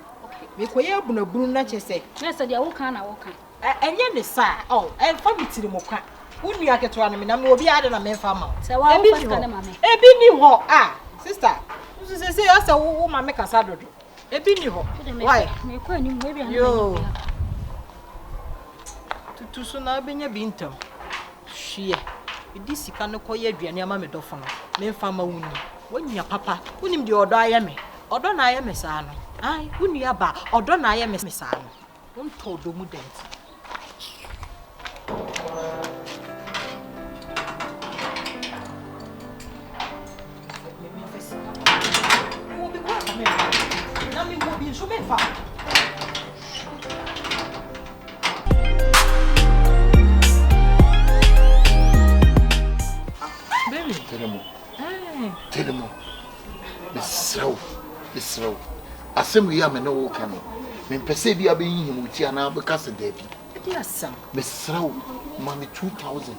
Me choir Bunabun, not you say, yes, the old can, I walk. And yet, the sir, oh, and for me to the mocha. Wouldn't you get to an and will be added a man farmer? So I be a binny ho, ah, sister. You say, I saw woman make a saddle. A binny ho. Why? Maybe you. To soon I've been a bintum. She, this can no call your dear mamma doffon. Men farmer wound. When your papa, when him the order I am, or don't I am a son. I wouldn't you about, or don't I am a son. Don't told the mudent. Tell them, Miss Rowe. Assembly, I'm an old camel. When Persevia being him with Yana because of Debbie. Yes, sir. Miss Rowe, Mammy 2,000.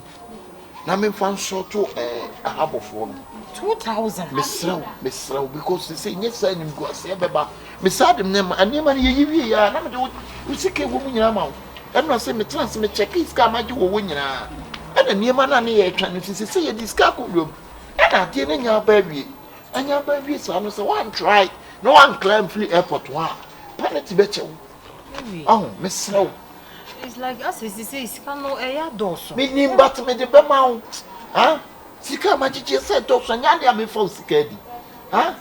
Now, I'm found short to a harbor for 2,000. Miss Rowe, because they say, yes, I didn't go say about Miss Adam, and never you are not sick a woman in your mouth. I'm not saying the chance me check his car, my you win. And ana niema na ne ye twa no sisi ye diska kodom ana ade ne nya ba wie anya ba wie so no so one try no one climb free airport wa penalty be chew oh mesro it's like as is can no eya doso me nimbat me de be ma wo ha sika ma chiche say doso nya de am for sika di ha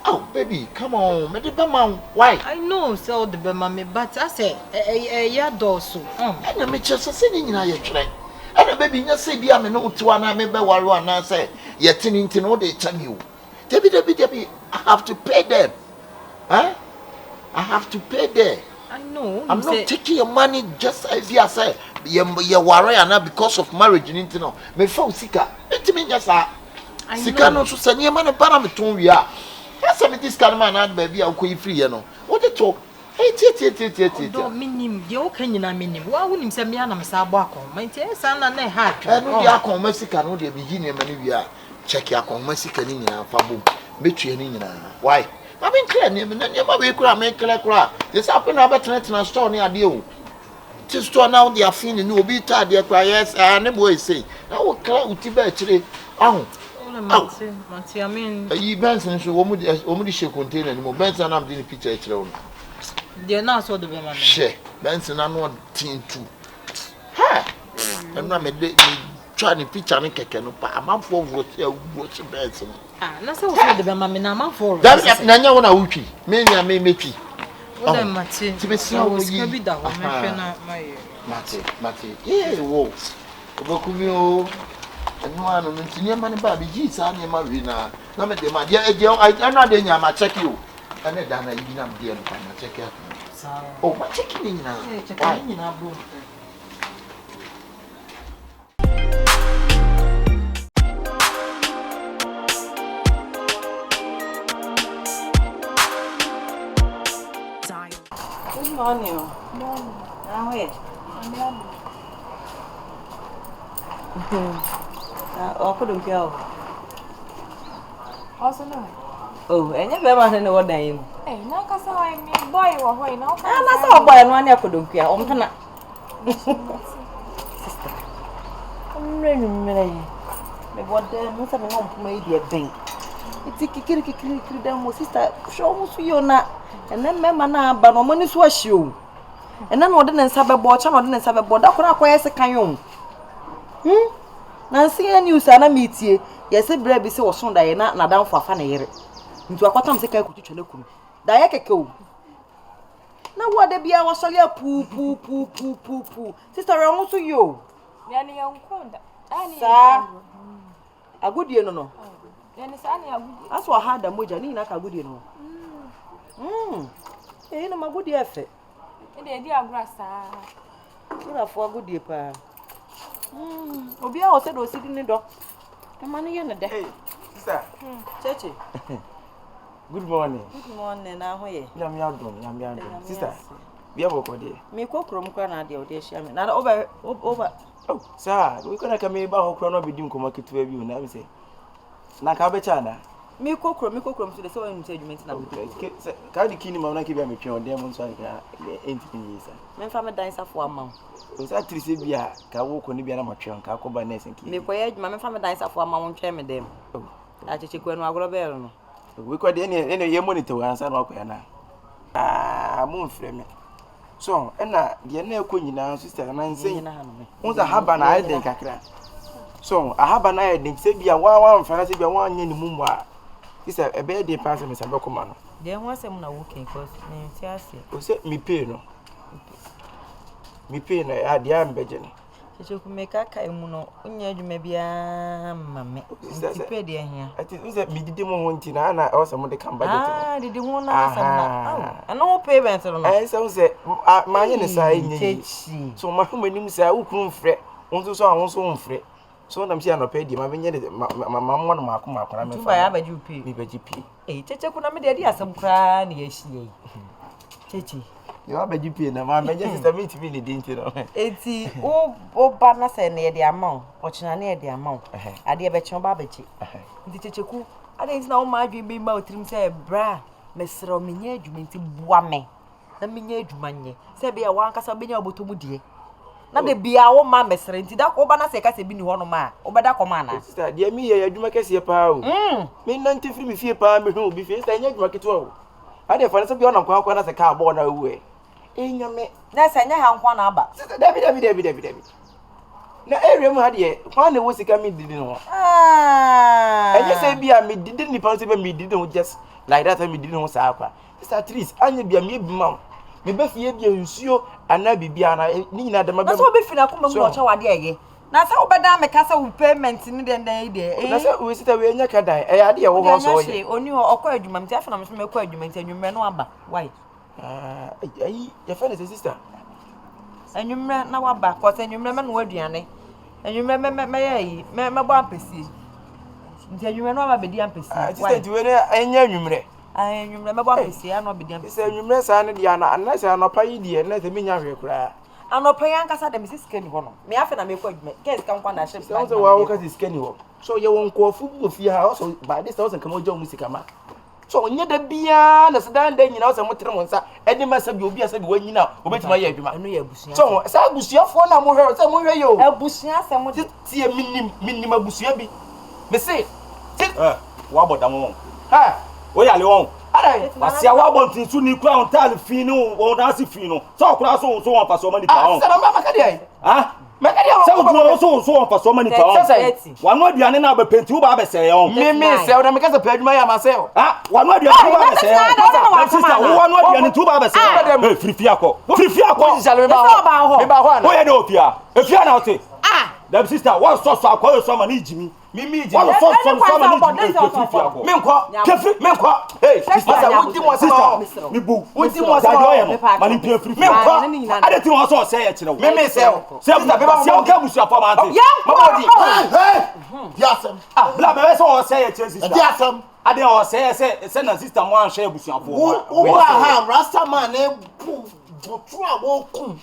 oh baby come on me de be ma why I know so the be me but I say eya doso ana me chese se ni nyina ye twere ana baby nya say bia me no tiwa na me be waro ana say ye tini ntini o de tell you debi I have to pay them huh I have to pay them I know I'm not taking your money just as you say ye worry ana because of marriage ntino me fa sika ntimi nya sa sika no so sanye ma no para me ton wi a asa me this kind man na baby a ko free ye no what they talk do minim de o kanyina minim wa wonim se me ana me sa abo akon ma nti esa na na ha atwa no dia akon ma sika no de bi gi ne ma no wi a check akon ma sika ni nyina fa bom betue ni nyina why I been clear ni me ma we kura me kura this happen na better store ni ade o this store now they are feeling no obi ta de kura yes ne boy say na wo kra uti ba chire ahun Mati, I mean, you Benson, so woman share container, no Benson, I'm doing a picture. They're not so the women. Share Benson, I'm not teen too. Ha! I'm not trying to picture and canoe, but I'm up for watch Benson. Ah, that's how the women are for. That's Nanya on a wiki. Maybe I may make it. Oh, Mati, to be so be that Mati, yeah, whoa. Bokumio. No one on the money baby, Jesus, and my winner. No, my dear, I know they are check you. And then I didn't have the other check out. Oh, my checking in now. Checking in our room. Good morning. Now, wait. Oh, couldn't go. Also, no. Oh, and you never know what name. Eh, no, because I mean, boy, or why no? I'm not so boy, and one I couldn't care. Sister, I'm really me. What the most of them made a bank. It's a kick, them, sister, show us you not. And then, Mamma, but no money was you. And then, what didn't have a board, some didn't have a board, that could acquire a canyon. Nancy and you sana meet ye. Yes, a bread is so soon that you're not down for a funny year. Into a quantum second could you look? Diaco. Now, what they be our solia poo. Sister, I'm also you. Yanny, young conda. Sir, a good year no. That's what I had a mojanina a good year no. Ain't my good year. And the idea grass. You have for a good year, pa. Obi a said was sitting in the door. The money in the day. Hey, sister. Chechi. Good morning. Good morning. Now, here. Yam. Sister, we have a day. Me cook room corner, dear Shaman. Not over. Oh, sir, we can come about chrono be doing come to you now. Say, Nakabechana. Me cook room to the sewing segment now. Can't keep him on keep him on them so I ain't years. Men family dines of 1 month. Was that Tricibia? Can walk on the Bianamachon, Cacoba Nessing. Me quiet, my family dines of 1 month, chairman them. Oh, I just check when I go there. We could any year monitor answer Rockana. Ah, moon frame. So, and the near queen now, sister, and I'm saying, what's a haban I think I can. So, I have an idea, say be a 1 fancy be 1 year in the moon. It's a bad day passing Mr. Bocoman. There was some working because me say me pay no. Me pay no, I am begging. She could make a kaimuno, maybe a mammy. Pay dear here. I think that me didn't want to, and I also want to come back. Ah, did you want to ask? And no payments. I say, my inside, so my woman say, I will fret, also so fret. So I'm saying, I paid him. I mean, my mamma, I'm I have a GP. Me, GP. Eh, Checha could have made the idea some crying. Yes, Chechi. You have a GP, and my sister meet me in the dinner. It's oh, partners and near the amount, watching near the amount. I dear bet your babachi. The Chechaku, I didn't know my dream about him, say, bra, Miss Rominia, you mean to Boame. The Minia, Jumania, say, be a one cassa be able to mudie. na de bia wo ma mesere nti da ko ba na se ka se bi ni ho no ma obeda ko ma na sister de mi ye adwuma kese pa o me nanti firi mi fie pa me hu obi fie sister nya adwuma keto o ade fa ne se bi ona kwa na se ka abo na wu enya me na se nya ha nkwa na aba sister David na area mu ha de kwa na wo sika mi didi no enye se bia me didi ni pa se be me didi no just like that me didi no sa akwa sister Tris anya bia me bi ma me be fie bia nsuo ana bibia na ni nyina de ma be na so be fina kuma mu no cha wade eye na sa obeda me ka sa wo payment ni den ide na sa we sister we enya ka dan e ade wo ho so ye oni ho okwa adwuma mti afena me so me kwa adwuma nti anwumre no aba why ai ya fa ne sister anwumre na waba ko se anwumre me no aduane anwumre me yi me bo ampesi nti anwumre no aba be di ampesi sister ti we ne enya anwumre anwumre me bo ampesi ano be di ampesi sister anwumre sa ne dia na sa no pa yi die na se me nya hwe kura anopa yanka sa dem siskeni ho no me afa na me kwa adwuma ke ska nkwa na ship so so wa wo ka siskeni ho so ye won ko fu bu fi ha so ba this thousand kama ojo musika ma so onye da bia na sedan da nyina so motere mo nsa edi ma sa bi obi asa bi wanyina obetima ye adwuma anu ye abusia so sa abusia fo na mo hwe so mo hwe yo abusia se mo tie minim abusia bi me say wa boda mo ha o ya le won arai wasia wa bontin su ni kura on tal fi no on da si fi no so kura so on fa so mani pa on sa ma maka dia ha maka dia se o so on fa so mani pa on wa no aduane na ba penti u ba be se on me se o na me ka se pa adwuma ya ma se o ha wa no aduane u ba be se on sister wa no aduane tu ba be se on firifi akọ me ba ho o ye de ofia efia na ote dem sister wa so akọ so mani jimi mimi jimi wa so mani jimi firifi akọ me nko hey sister wo di mo sister mi bu wo di mo sa do ye no mani pia firifi me nko ade ti won so se ye kire wo me se o sister be ba se o ka busu afọ ma ante ma bo di Diasem. bla be so o se ye kire sister Diasem. ade o se na sister mo an share busu afọ Wo ha Rasta man e bu tru a wo kum.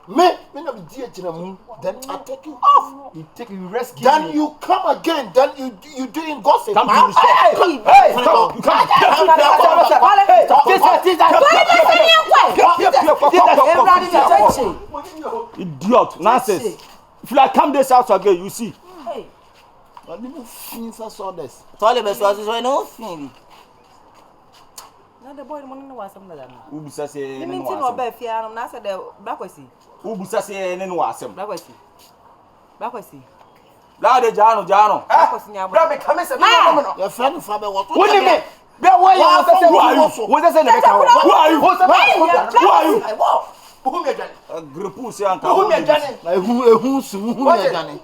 Me na be die kire mu. Then I take you off. You rescue Then me. you come again. Then you doing gossip. Come to the Hey, hey come you come idiot nonsense if you like come this house again you see I didn't finish all this. Tole be so so no fin na the boy mo no wasam na da ubusa se me ne minti no ba fia no na se de blakwasi ubusa se ne no asem blakwasi la de jano blakwasi nya bra be come se no Your friend fa be what? woni me be wo ye wo se wo se ne be ka who are you who are you who me jani group se anka who me jani Na ehun su hu me jani.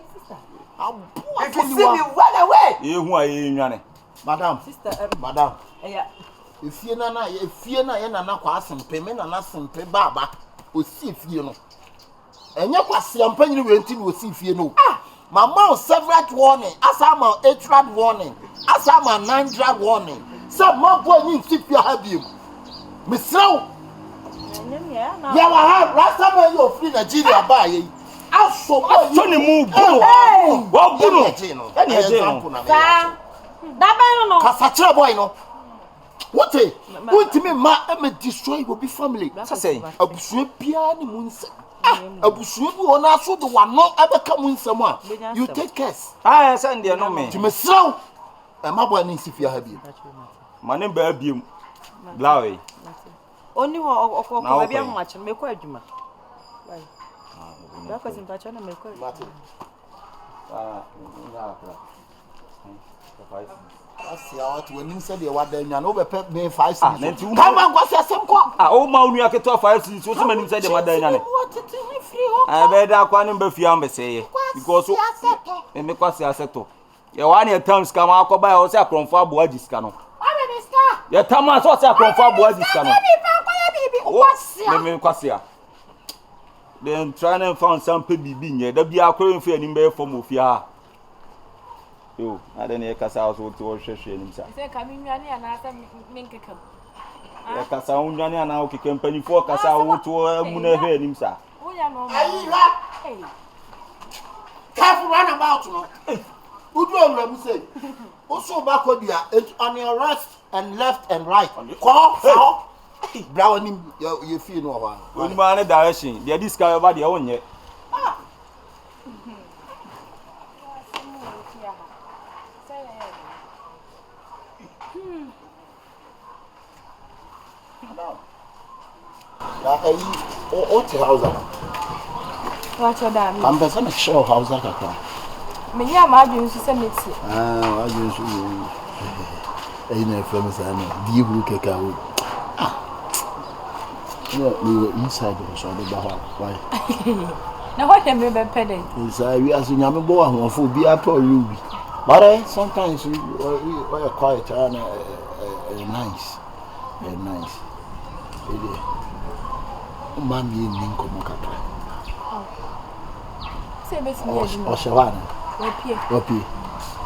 if you see me run away ehu aye nwane Madam, sister madam. yeah Efie na ye nana kwa asempe me nana asempe baba osi efie no enye kwase ampanyini wenti no osi efie no mama several warning asama 8 warning asama 9 warning so ma boy ni fie ha biem misraw ya wa ha rasta man yo free Nigeria ba ye aso boy so ni mu bunu wo bunu ene eje no sa da ba no kasa kire boy no what me ma e destroy go be family say abusua bia ni munse abusua bi wona so de wano abeka munsem a you take care ah say ndie no me to mesraw e ma boy ni sifia ha bi mane ba biem blawe oni ho okoko ba bia ho machi me kwa adwuma blakwasi mpacha na me kwa asia what when you say the wada nya no be pay me 5 cents come on go see asem ko o ma unu aketo 5 cents so manim say de madan nya ne be da kwa ne ba fia mbese because me kwase aseto ye wa ne tam ska ma akoba ya o se akronfo abo agi ska no ye tam a so se akronfo abo agi ska no me kwase a then try and find some bibi nye da bia akoro mfi anim be form ofia yo ade ne kasa so to hwehwe anim sa Say kami nwane ana asa minkekam. e kasa unwane ana o keke mpanifo kasa wo to mu na hwe anim sa Uya no. Hey. Careful run about no. Udu onra mu say. Also back on your right and left and right. Call for brown you feel no one. Oni ma na direction. They discover ba de wonye. What's the house? What's your dad? I'm the son of show house. Me ya ma adwun so se meti. Adwun so you know from Sana. Do you look at how? No, we were inside the so the bar. Why? Na what dem be pedal? Inside we as nyame bo ahon fo bi apple ruby. But sometimes we are quiet and nice. Very nice. Mami ni nkomo kakra. Say best me. O shawana. Opie.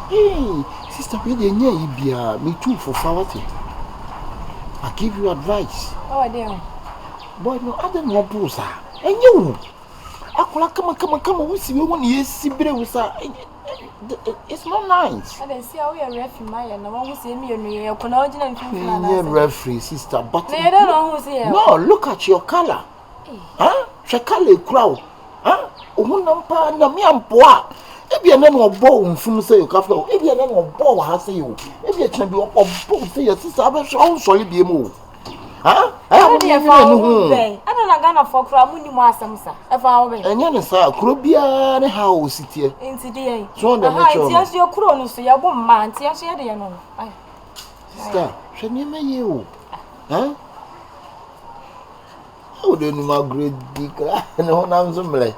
Hey, sister, we dey near Ibia. Me too for forwarding. I give you advice. Oh, damn. Boy, no other no bruiser. And you. Akola come. We see we want yes sibre usa. It's not nice. I don't see how we are referee my and one who say me and you can original referee, sister, but I don't know who's here. No, look at your color. Huh? She color crowd. Huh? Umpa na mi ampoa. Ebi ene no obo unfum say you kafa. Ebi ene no obo ha say you. Ebi e tran bi obo say your sister abe so sorry bi emu. Huh? I don't know. I don't Ghana for crowd muni mo asem sa. E fa wo be. Enye ne sa kro bia ne ha o sitie. Enti dey. So on the nature. Enti aso kro no so ya bo mma, enti aso ya dey no. Ai. Sister, she ni me ye o. Huh? How do you know great big and on am so mle.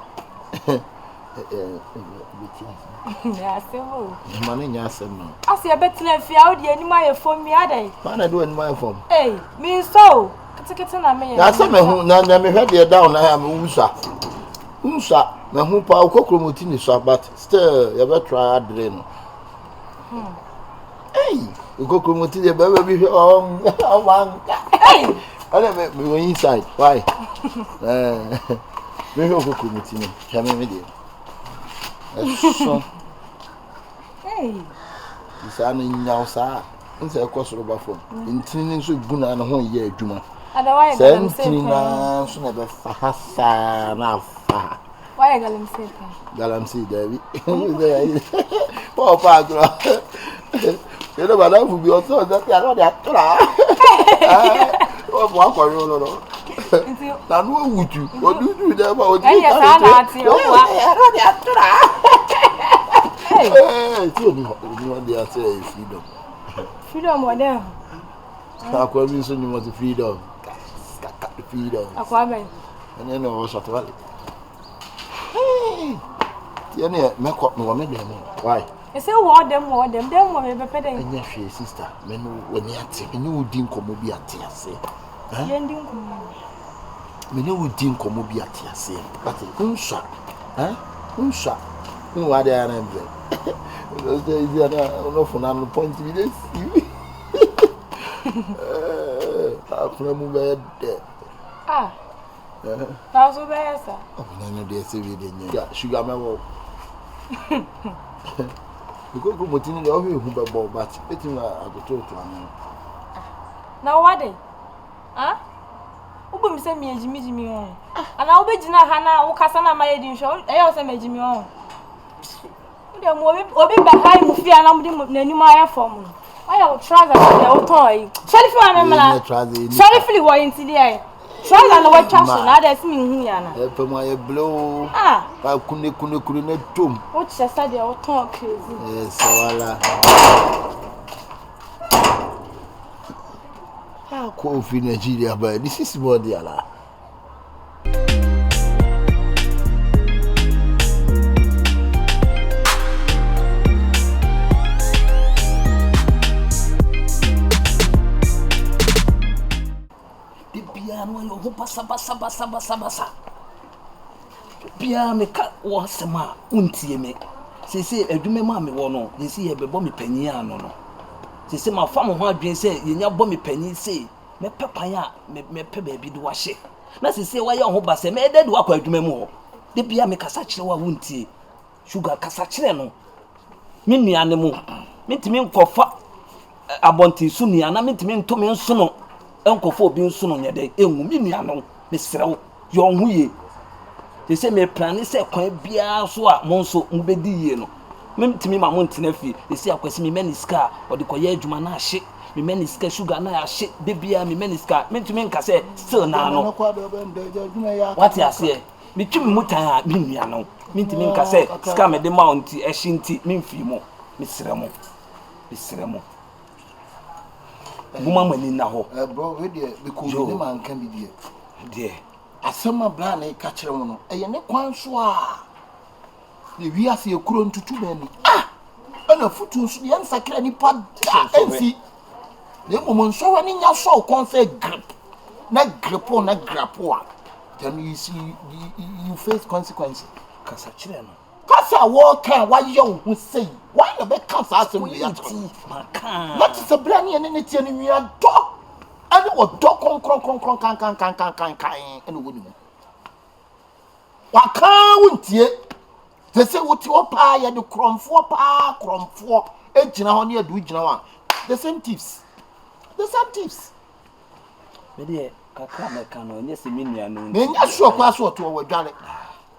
Ya semo. Mane nya asem no. Asi e betina fi a wo de anim aye fom mi adai. Man do anim aye fom. Eh, mi so. Kete na me. Na se me hu na me hwe de down na am unsa. Unsa na hu pa kokromoti ni so but still you better try adre no. Hey, kokromoti de baba bi o man. Hey. Ale me go inside. Why? Me ho kokromoti ni. Chame me de. So. Hey. Isa na nyaw sa. Nse kwosoro ba fom. Ntini nso guna na ho ye adwuma. Ada why galam sepa. Na so na be fa na fa. Why galam sepa? Galam si David. Papa gro. You know madam fu bi o so that ya no dey atura. O mo akọrin no. Na no wutu. O dudu dey ba o di. Eya sa na ati o wa. Ya no dey atura. Eh, ti o ni dey say freedom. Freedom what there? Akwa mi so ni mo freedom. Freedom. Akwa ben. Ene no o shot wale. Hey. Yene me ko me wo me dem. Why? E say wo dem wo me be peden. Enya hwe sister, me no woni ate. Me no odi nkomo bi ate ase. Ye ndi nkomo. Me no odi nkomo bi ate ase. But unsa. Unsa. Nwa de ana mbe. Those days ya no funa no point bi dey see. Afuna mu be de. Na so be esa. Oh, no dey say we dey nya. Sugar me wo. Because go motini na ohi hu be bo but etin na agoto to anu. Na wade? Ubu mi se mi ejimi o. Ana obe gina ha na wo kasa na maye din sho. E yo se me ejimi o. Ude mo obi ba hai mu fi ana mu di na ni ma ya form. Why you trouser dey o toy? Sheriff wa me mala. Sheriff li wo yin ti dey. Trouser na wa twaso na dey si mi hu ya na. E pe mo ye blow. Ba kune na tom. O chesa dey o ton crazy. Yes, wala. Ko fi Nigeria ba this is body ala. No yo ho basa bia me ka wo sema untie me sese adwuma ma me wo no sese ye bebo me panyi ano no sese ma fa mo ho adwen se ye nya bo me panyi se me pepan a me pe ba bi de wa hye na sese wa ye ho basa me de wa kwa adwuma mu ho de bia me kasa kire wa untie sugar kasa kire no me nuane mu mentimi nkofa abonti su nuana mentimi ntomi nso no enkofo obi nso no nyede enwu mi nuano me serew yo hu ye te se me plan se kwan bia so a mo nso mbedi ye no mentimi ma mo ntena fi te se akwasi mi maniska o de koye adwuma na ahye me meniska sugar na ya shit bebia me meniska mentumi nka say still na no what you say me twi me mutan me nua no mentumi nka say ska me de mount e shinti me mfi mo me sremo buma mani na ho bro we dey because we man kan bi die asema bra na ka kire mo no eye ne kwan so a ne wi ase ekuro ntutu bani ana futu so ye nsakra ni pa ensi ne mo nso wani nya so kon say grip na gripo na grapo a then you see you face consequences kasa kire no kasa wo kan wa ye wo sei why the be kasa asem bi ato maka what is the brand ne tie ni wi ado ani wo do kon kan ene wo ni wa kan wontie te se wo ti o pa ye de kromfo e gina ho ne adu gina wa the same tips me de kaka meka no nye se menua no ne nya so kwa so to wo dwale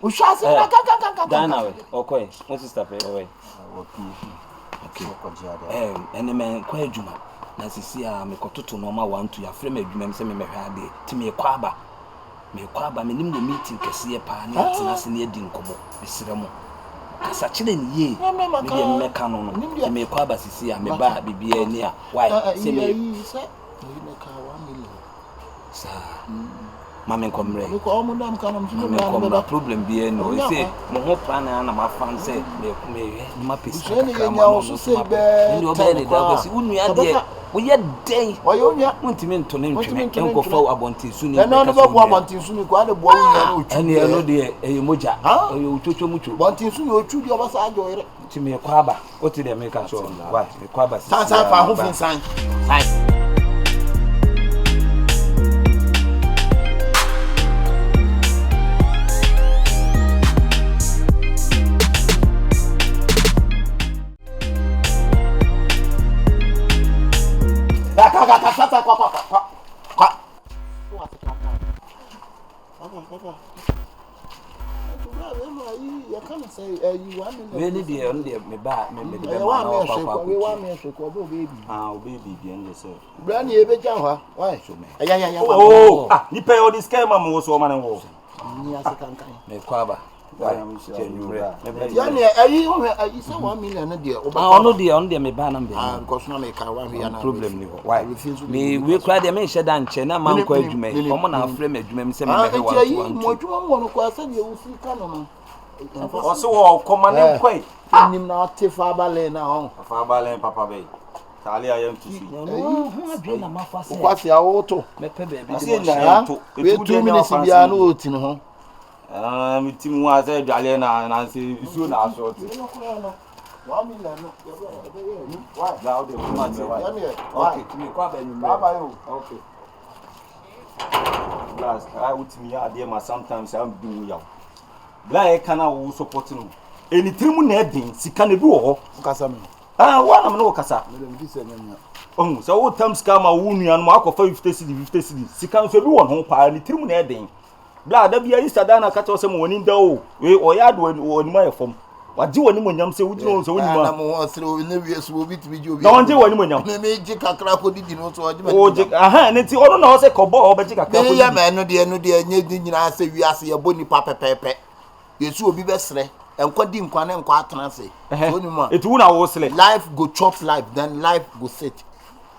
o sha se kan dana we okay mo sister pe we okay ene men kwa adwuma na sisi a me kototo no ma wantu ya frame adwuma me se me mehwe ade ti me kwa aba me nim no meeting kese pa na atina se ne adi nkomo mesere mo kasa kire ni ye me de meka no no me kwa aba sisi a me ba bibia ni a why se me ka 1 million sa mama nkomre ko o mo dam kanam so no problem bi no e say mo ho plan na ma fan say me ma pesi so ni nya o so say be ni o be ni da ko si unua de wo ye den wo ye onua ntimi ntone ntweme enko fa abontin su ni e no ba bo abontin su ni ko ade bo unua no otu ene no de e moja e otwotwo mucho abontin su ni otu di obasa ajo ire ntimi kwa aba o ti de me ka so wa me kwa aba sa fa ho fin san Really dear, me back, me baby. Brandy, a bit young, why? Oh, you pay all this scam, I'm also man and wolf. Me kwaba. Yani, I saw 1 million a dear. Oh, no, dear, me ban and because no make a problem. Why? Me, we cry the men shed and chena, man, quite you may come on our frame, you say, what you want to question you see canon. Also, come on, quite. I'm not Fabale now. Fabale, Papa Bay. Tali, I am to see. What's your auto? We 2 minutes in the note in home. Tim was a Jalena and I say, soon I saw it. 1 million. Why? Now they okay. Last, I would me idea sometimes I'm doing you. Black can I support you. Any trim nedding, she can do. Casam. One of no Casa. Oh, so old times come a wound and mark of 50 cities. She comes to one home pile, any trim nedding. Blah, there be a Sadana cat or someone in the way or yard when my form. What do you want to say? Would you know so? I'm through in the years will be to be you. Don't you want to know? Maybe Jacka Crapo did not so. And it's all no say cobo or Jacka. Man, no dear, anything I say we are see a bony papa pepe. You will be best, and quite dim quan and quite transit. It won't always life go chop life, then life go sit.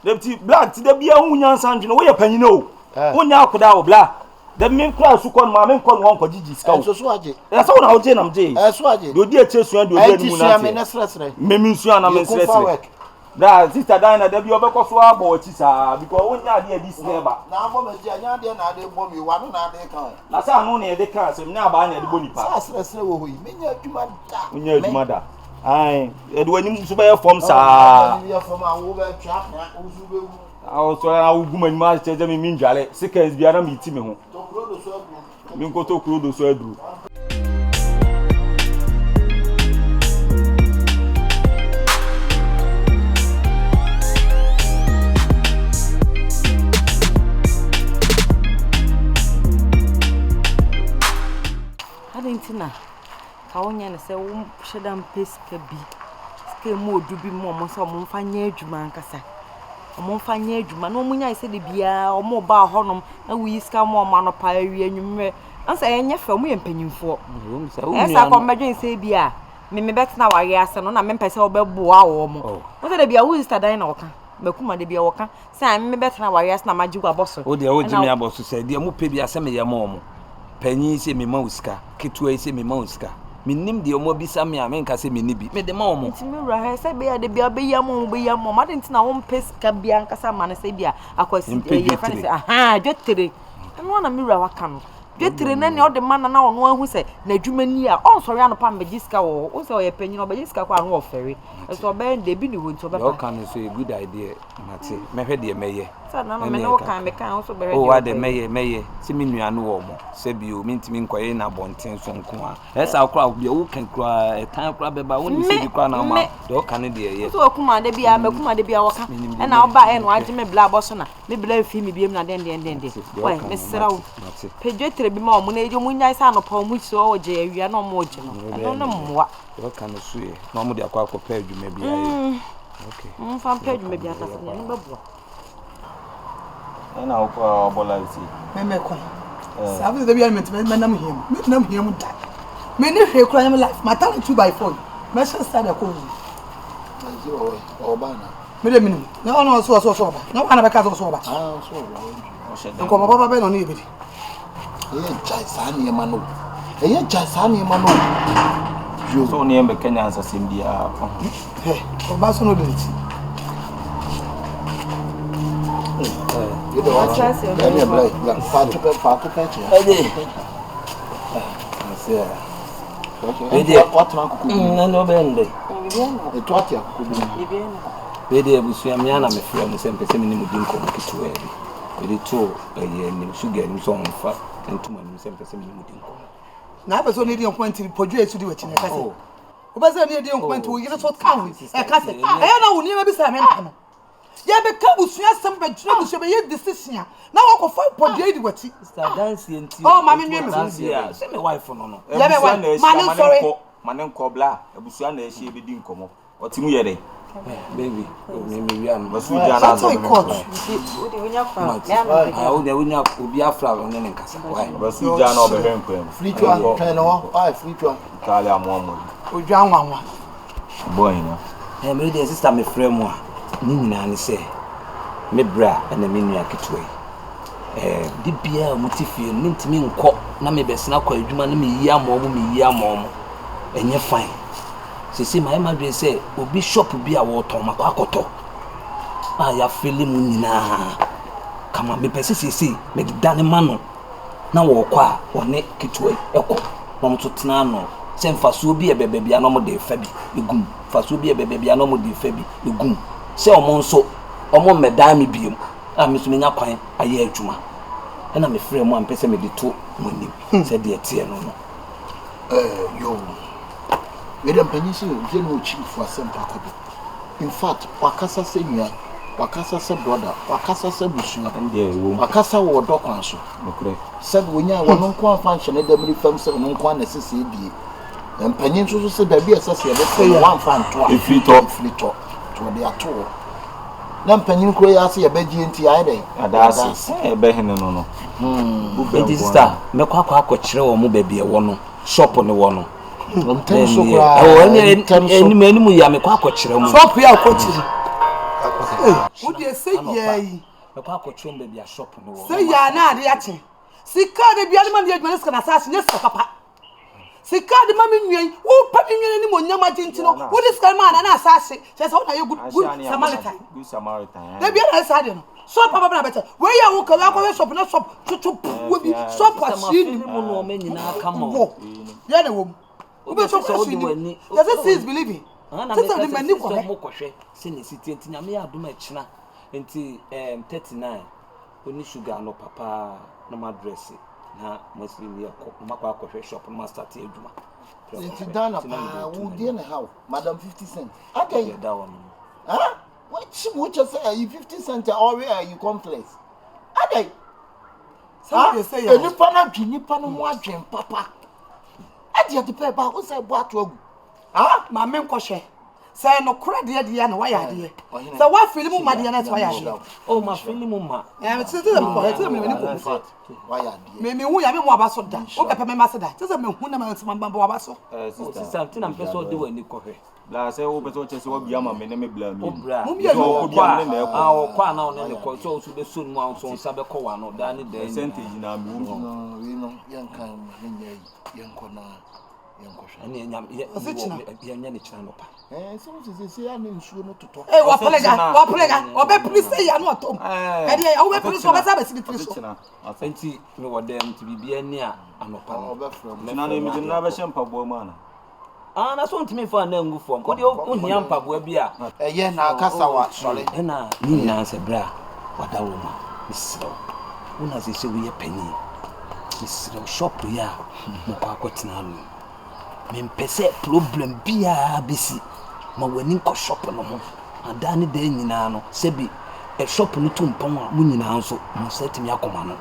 The black, there be a woman, son, you know, where you know. One now could out black. The main class who call my main call one for Gigi Scout. That's all I'll Jane, I'm Jay. That's what you dear chase you do. Meminsuan, that sister Diana, there be a back of swab or Chisa, because one idea this neighbor. Now, they bomb you 1 hour they come. That's how only they can't say now by the bony pass. Mother. Aye, when you survey from Sa. I will go and master them in Jale. Seconds be a meeting. Minko to Crudo Swedru. Adentina, Kaonya and say, Shadam Piska be. Stay more do be more, so Monfanya Juman Cassa. omo fa nya adwuma na omo nya ise de bia omo ba honom na wi iska mo ma no pa awie anwumre ansa enye fa omo ye mpanyimfo esa ko mbedwen se bia me betna ware ase no na me mpese obeboa wo mo wo se de bia wo Easter dan na oka makuma de bia woka se me betna ware ase na magigu aboso o de o jimi aboso se de mo pe bia se me ye mo panyi se me ma usika ketua se me ma usika minim de omo bisa me amenka se me ni bi me de ma omo ntimi wura ha se be ya de bia be yam ma de ntina wo mpeska bia nkasa ma ne se bia akwasi ye fa se aha dwetere no na me wura waka no dwetere na ne o de mana na ono ahu se na adwuma ni a on sori anopa mbejiska wo se o ye panyi no bejiska kwa no ofere so be de bi ni wo nto be pa o kan so a good idea mate me hwe de meye na no me no kan me kan so be hwe o wa de meye se me nua no wo mo se bi o mintimi nkoye na bonten so nko a esa akra bia wo kan kra etan kra be ba wo ni se bi kra na ma de o kan de ye so akuma de bia makuma de bia woka e na oba e no age me bla boso na me bla fi mi biem na den wai me srawo pedwetre bi ma o mo na ejo munya isa no pa o mu so o je awia na o mo je no no mwa o kan so ye na mo de akwa pa adwuma bia ye okay fan pa adwuma bia ta se ne bebo na o ko bola isi me ko sabu de bia me nam hiem da me ni hwe kura nyam life my talent 2x4 me sha start e ko zero o ba na me de minimum na ono so ba na wana be ka so ba so ba o she ko papa be no ni ebedi jai sani emano jai sani emano yo so ni embe Kenya ansa simbia ko ba so no de ti Daniel Blake, Patrick. What no bende. Etwatia Bede abusu me ana me frɛ mo sempe se me ni mudi nko kitu e. Bede to ye ni sugar ni so onfa entuma ni sempe se me ni mudi nko. Na be so ni di nko ntiri podwe esu di wachi na kase. O ba se ni di nko ntiri wo yire so kan wi. E kase. E na wo ni ma bi sa me nka no. Ya be ka busua sem be dwere busua be ye decision na wo ko fa podwe di wachi Sister dance enti oh ma me nwe se me wife no ya be wife manen ko bla busua na ehie be di nkomo otimu ye dey baby me wi am basu jana so court wo de wonya fra wo de wonya obi afra no ne nkasa why basu jana obehwe nkwem free to train no why free to kale amomo odwa anwanwa boy no me de sister me frɛ mu a ni nyina ne se me bra na me nua ketwe di bia mutifie ntimi nkɔ na me besena kwa adwuma na me yi amom enye fine sisi my madwe say obi shop bi a wo ton makwa akoto ya feel mu nyina kama me pese sisi me dane mano na wo kɔ a wone ketwe ekɔ na mo tena no se mfaso bi e bebe bia na mo de fa bi egum faso bi e bebe bia na mo de fa bi egum se omo nso omo medan me biem a me so me nya kwan aye adwuma na me frɛ mu ampese me de to monim se de tie no yo we dem panyisi je no chief for sempa kodo in fact wakasa se nua wakasa se brother wakasa se busua wakasa wo dokwan so nokre said wonya wono nko function e dem refam se wono nko na sese die empanyin so se da bi asase e be say one fan to a free to de ato na mpanyin kro ya se ye bagie nti ayi den adase e be hene no It sister me kwa akɔkyerɛ wo mo ba bia wo no shop ne wo no ntam so kra enimu ya me kwa akɔkyerɛ mo shop ya akɔkyerɛ wo de se yai me kwa akɔkyerɛ mo ba bia shop ne wo se ya na ade ache sika de bia ne ma de adwuma ska na sase ne ska papa sika de ma me nwen wo pa me nwen ni mo nyama jinti no wo de ska ma na sase se se wo na ye good samaritan de bia na sase no so papa na better we ya wo ka wa shop na shop tutu wo bi shop ashini mo no me nyina kama ya na wo wo shop ashini does it see is believing tell them mani ko mo kohwe se ne siti enti nyame ya adoma kina enti 39 oni sugar no papa na ma dress na muslim ya ko makwa kohwe shop na start adwuma enti dana pa wo die na how madam 50 cent okay da one What you say? You 50 cents or where you complex? Ade. Somebody say you nipa no mo adwen papa. Ade to pay ba who say bo ato agu. Ma me nkɔhwɛ. say no credit dia na why ade say wa feel mu ma dia na why ade oh ma feel mu ma me tete dem ko tete me ni ko why ade me hu ya me mo abaso da o pepe me ma se da tete me hu na ma ntima mbamba abaso sister tina mpeso de wani ko hwe la say wo beso che se wo bia ma me na me bla mi mu bia no bia na ah o kwa na one ne ko so so be so nu an so nsa be ko wa no da ni da percentage na me wu no we no yan kan me nyai yan ko na ani nyam ya nya ne chira no pa so se ya ne nsuo no toto wa plega obe please ya no atom e de ya wo be please obe sa be si tiri so afenti me wo dem ti bibia ni a anopa no obe from na na me na be shempa bo ma na na so ntimi fa na ngu fom ko de o hia mpaboa bi a ye na akasa wa sole na ni na se bra wada wo ma isro una se we ye pani isro shop ya mo pa ko tina no me mpese problem bia besi ma wani ko shop no ho ada ni da nyina no se bi e shop no tumpon a mu nyina nso mo setimi akoma no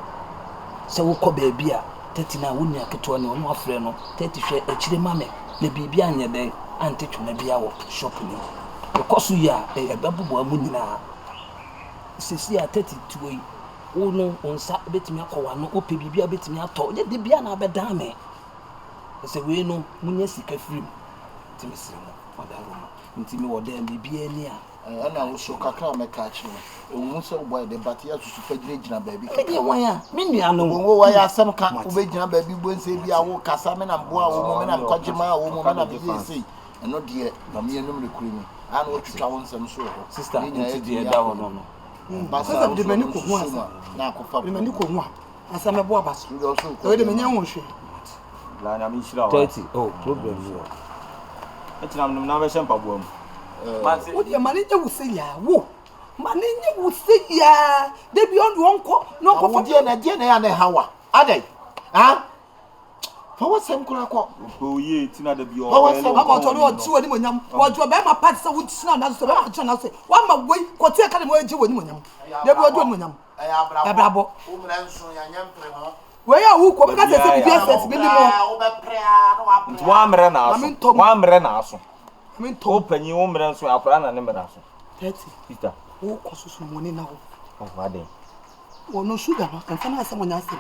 se wo ko ba bia tetina wo nya keto ne ono afre no tetihwe akire mame na bibia anya den ante twona bia wo shop ni because ya e babubo amu nyina sesi a 32 yi wo no onsa betimi akọwa no ope bibia betimi atọ je de bia na abedan me se we no munya sika firim timi sire mo odaroma ntimi wo dem bibia ni a ana wo so kakra me ka chi no ewu se boy de batia susu fa gina baabi e wan ya me nua no wo wa ya asem ka wo be gina baabi bo nse bia wo kasa me na mboa wo mo me na kwagema wo mo me na bia sei eno de na me enum le kurimi ana wo twitwa wo nsem so ho sister nti de da ho no basa de mani ko ho asa na akofa de mani ko ho asa me bo abaso o de menya ho hwe la na mi shira wa 30 oh problem yo etina mnum na be shempa bo am wo de mani nye wuse ya wo mani nye wuse ya de bi on wonko no ko fa de na ya na hawa adai ha fa wasem kura ko o ye tina da bi o aba to no ti woni monyam wo jo be ma party se wo tina na so be ma tina na so wa ma wei ko ti ka de mo ji woni monyam de bi o jo monyam abrabo o mra nso ya nyam pre no we ya wu ko be ka se bi set bi ni mo o be pre a no wa pre wa mre na aso wa mre na aso min to o panyi wo mre nso akora na ne mre aso 30 peter wo ko susu mo ni na wo wa de wo no sugar no kan fa na ase mo nya ase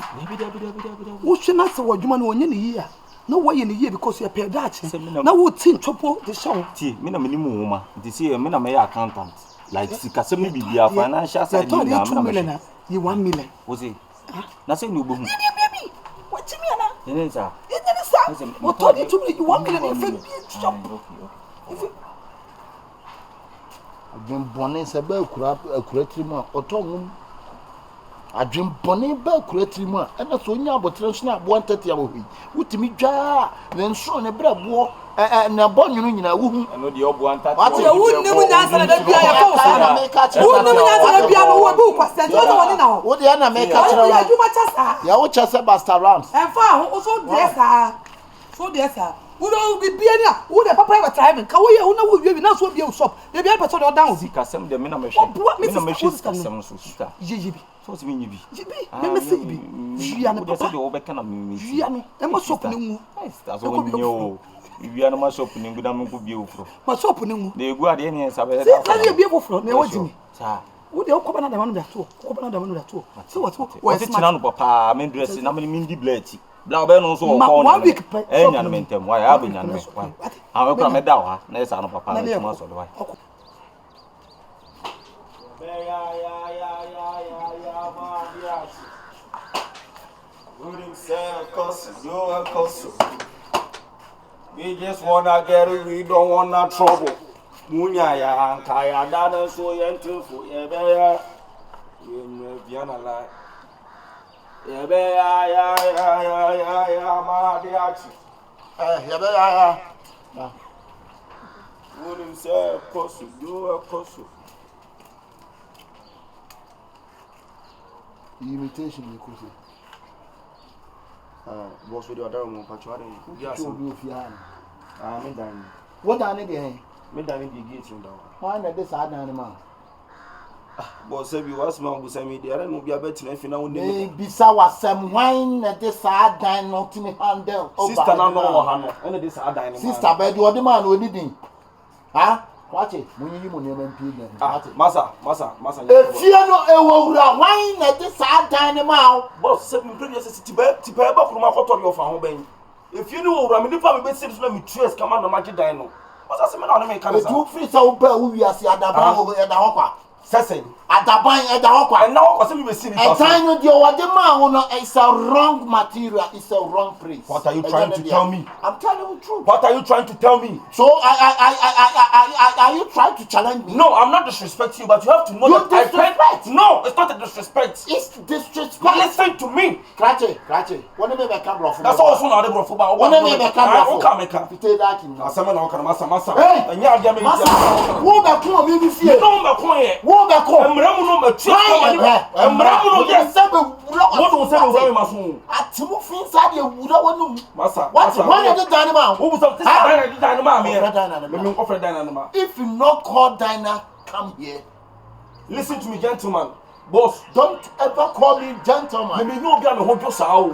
wo hwe na se wo dwuma no onye ne yi a na wo ye ne yi because you pay that na wo tin chopo de show ti me na me ni mu homa nti se me na me ya accountant like sika se me bibia financial side ni na me na you 1 million wo se na se ni obohu what you mean na ene sa what told you to me you 1 million if you shop adwen bone se ba akura trimu otonwum adwen bone ba akura trimu a na so nya abotre so na abo 30 abohi wutimi dwa ne nso ne brabo na bonwunu nyina wuhu eno de obo anta ati wu ne mu nya sala da bia ya ko sa wu ne mu nya sala bia no wo bu kwase nti wo woni na ho wo de na me ka kire ya dwuma cha sa ya wo cha se Buster Rams en fa ho so de sa so de sa wo do bibia ni a wo de papa e time ka wo ye wo na wo wie na so bia wo shop de bia person do down sika sem de me na me hwe sika sem so sika yibi so se me nyibi me me se bi jia na papa de wo be kana me jia no e ma shop ni nwu so wo nyo bibia na ma shop ni nguda me ko bia ofro ma shop ni nwu na egu ade ne nsa be da sa ye bia ofro na wo jimi sa wo de ko bana da manu da to ko bana da manu da to so what wo se tina no papa me dress na me ndi blati bla obe no so wo ko no enya no mentem wa ya abenya no wa awe ko me da wa na esa no papa na tuma so do wa ma dia wouldn't say of course you of course we just wanna get it, we don't want no trouble munya ya anka ya dana so yentufu ebe ya we viana la ebe ya ma dia ebe ya wouldn't say of course you of course imitation ni kusi boss we do ada mo patware ya so do fiana me dan what dan ne de me dan bi gate ndo why na de sa dan ne ma boss we was ma bu sami de ara no bi abetina fi na woni me bisa wasem why na de sa dan no timi handle sister na no ha no ene de sa dan ne sister be de odi man oni din ha Watch it. When you money man pay. Masa. If you know a wura wine na this sad time now. Boss, say me previous tipe ba kuruma koto your fa ho ben. If you know wura me nipa me be say so me trace kama na magic dine no. What's say me na me kan sa. Do free so ba wi ase adaban o e da ho kwa. Sesen. Adaban e da ho kwa. And now say me be see me. And time no dey wade ma ho no it's a wrong material, it's a wrong price. What are you trying to tell me? I'm telling you the truth. What are you trying to tell me? So are you trying to challenge me? No, I'm not disrespecting you, but you have to know You that disrespect. No, it's not a disrespect. It's disrespect. Listen to me. Krache. What do you mean come off? That's also not the bro for ba. What do you mean come off? Come. Pite that in. Asema na okana masa. Hey, anya dia me. Masa. Wo be ko me bi fie. No me ko ye. Wo be ko. Emramu no me twa. Emramu no yes. What do say over me maso? Atimu fin sa de wura wonu. Masa. What when you done man? Who was this dine ma me? Me offer dine ma. If you not call Dinah, come here. Listen to me, gentlemen. Boss, don't ever call me gentleman. Me no be am ho sao.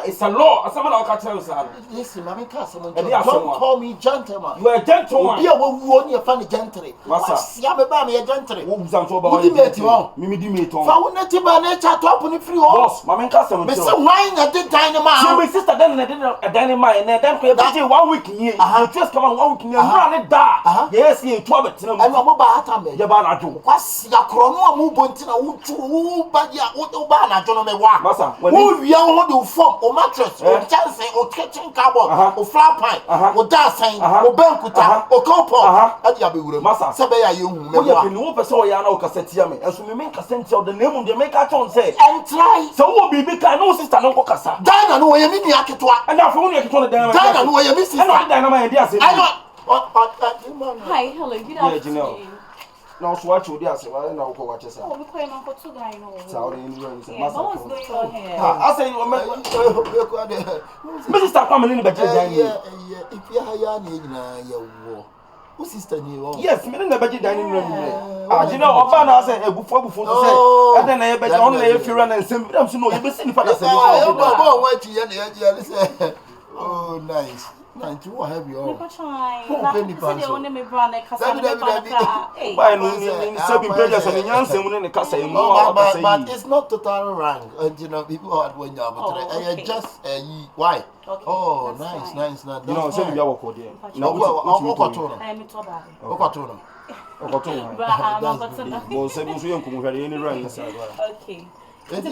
It's a law. Asema na oka tell say. Listen, I mean don't call me gentleman. You are a gentleman. Be a wo ni e fa ni gentry. Masa. Sia me ba me e gentry. Wo buzam so ba wo. Me di mate on. Fa wo na ti ba na cha top ni free ho. Boss, ma me nka sem. Me say why na dey dynamite. See my sister then na dey a dynamite na dem ko e be 1 week here. You just come on 1 week here. No na da. Yes, you to abetina mu. E no mo ba ata me. Ye ba na jo. Kwasi akro no amu bontina wo tu ba dia wo ba na jo no me wa. Masa, wo wi an ho de form o mattress, o chance, o kitchen cupboard, o floor pan, o dancing, o bankuta, o couple. Adi abewure. Masa, se be ya ye hu me wa. Wo ye pini wo pese o ya na o kasetia me. Enso me men kasetia o de name de make a chon say. And try. So wo bibi ka no sister no ko kasa. Dana no ye mi ni aketwa. And after wo ni aketwa na Dana no ye mi sister. And Dana ma ye dia say. I know. Hi, hello, good afternoon. Now so what you dey say why na ko watch say. Oh, we call him Uncle Two guy no. So we need to say massa. What's going on here? I say me sister come in the budget dan ni. If you hire na nyina ye wo. Who sister ni wo? Yes, me na budget dan ni no. Ah, you know oba na say ebufu so say. And then na ye budget on na ye fira na nsem. Dem so no ye be see ni father say. Oh, what you ya na say. Oh, nice. Nanti wo have you all. Nipa chai. Na se one me bra na kasa me pa na. Eh. Why no ni say be prejudice on nyanse mu ne kasa emu but it's not totally wrong. You know people are when you are just why? Okay, oh, nice. You know, say we are work there. No, what I am to bad. Okotono. Bo say bi so yen kumu hware ni run say. Okay. You're from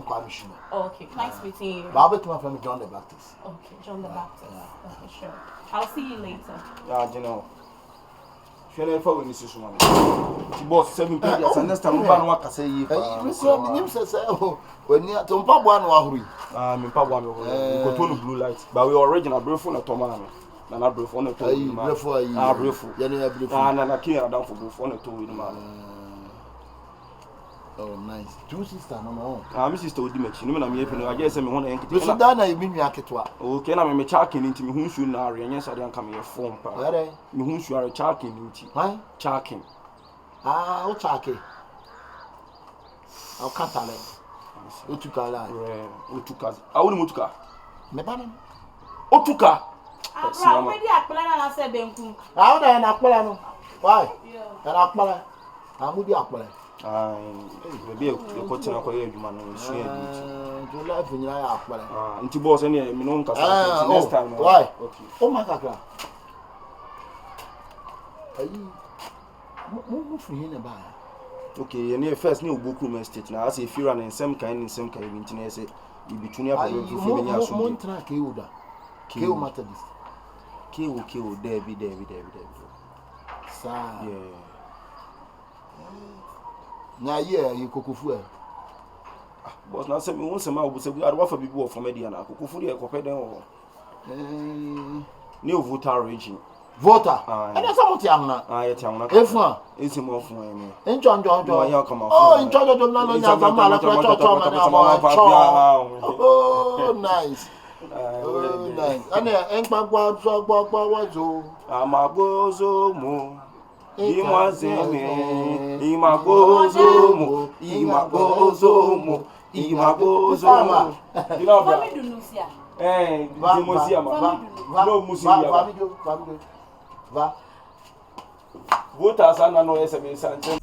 Kwamishina. Okay, nice meeting you. Baba to my friend John the Baptist. Okay, John the Baptist. Okay, sure. I'll see you later. Yeah, you know. Shall I follow Mrs. Swan? She bought 7 pages and next time one what I say. When you to Papa one wahuri. Me Papa one go to blue light. But we original brief on a tomano. Na brief on a to. Brief. Na kill down for brief on a to with man. Oh, nice. Two sisters, no. My sister would make you know me. I guess I'm one. You should dana you mean yaketwa. Okay, na me charking into me who should na yes I don't come here phone pa. Me who should are charking into. Why? Charking. Ah, o charking. I'll cut ale. Otuka. Otuka. I will mutuka. Me bana. Otuka. Ah, already akpela na say benku. How da na akpela no? Why? Yeah. Na akpela. Amudi akpela. Maybe a cotton or a human to life in your into boss any minimum next time. Why? Oh, my God. Are you free in a bar? Okay, and your first new book room estate now. I say if you run in some kind, you say you between your Montra Keuda. Keu Methodist. Keu, David. Sir. Yeah. Na you kokufu boss na say me won say ma wo say we are for people from media na kokufu dey kopeden o new voter region voter and that's what you na yet am na efu esi mo fun emi enjo oh enjo na no nya ma la oh nice oh nice ana enpagwa gbagba wazo amagozo mo Imazeme, imagozomo. Va. Voters are not no SME Sanchez.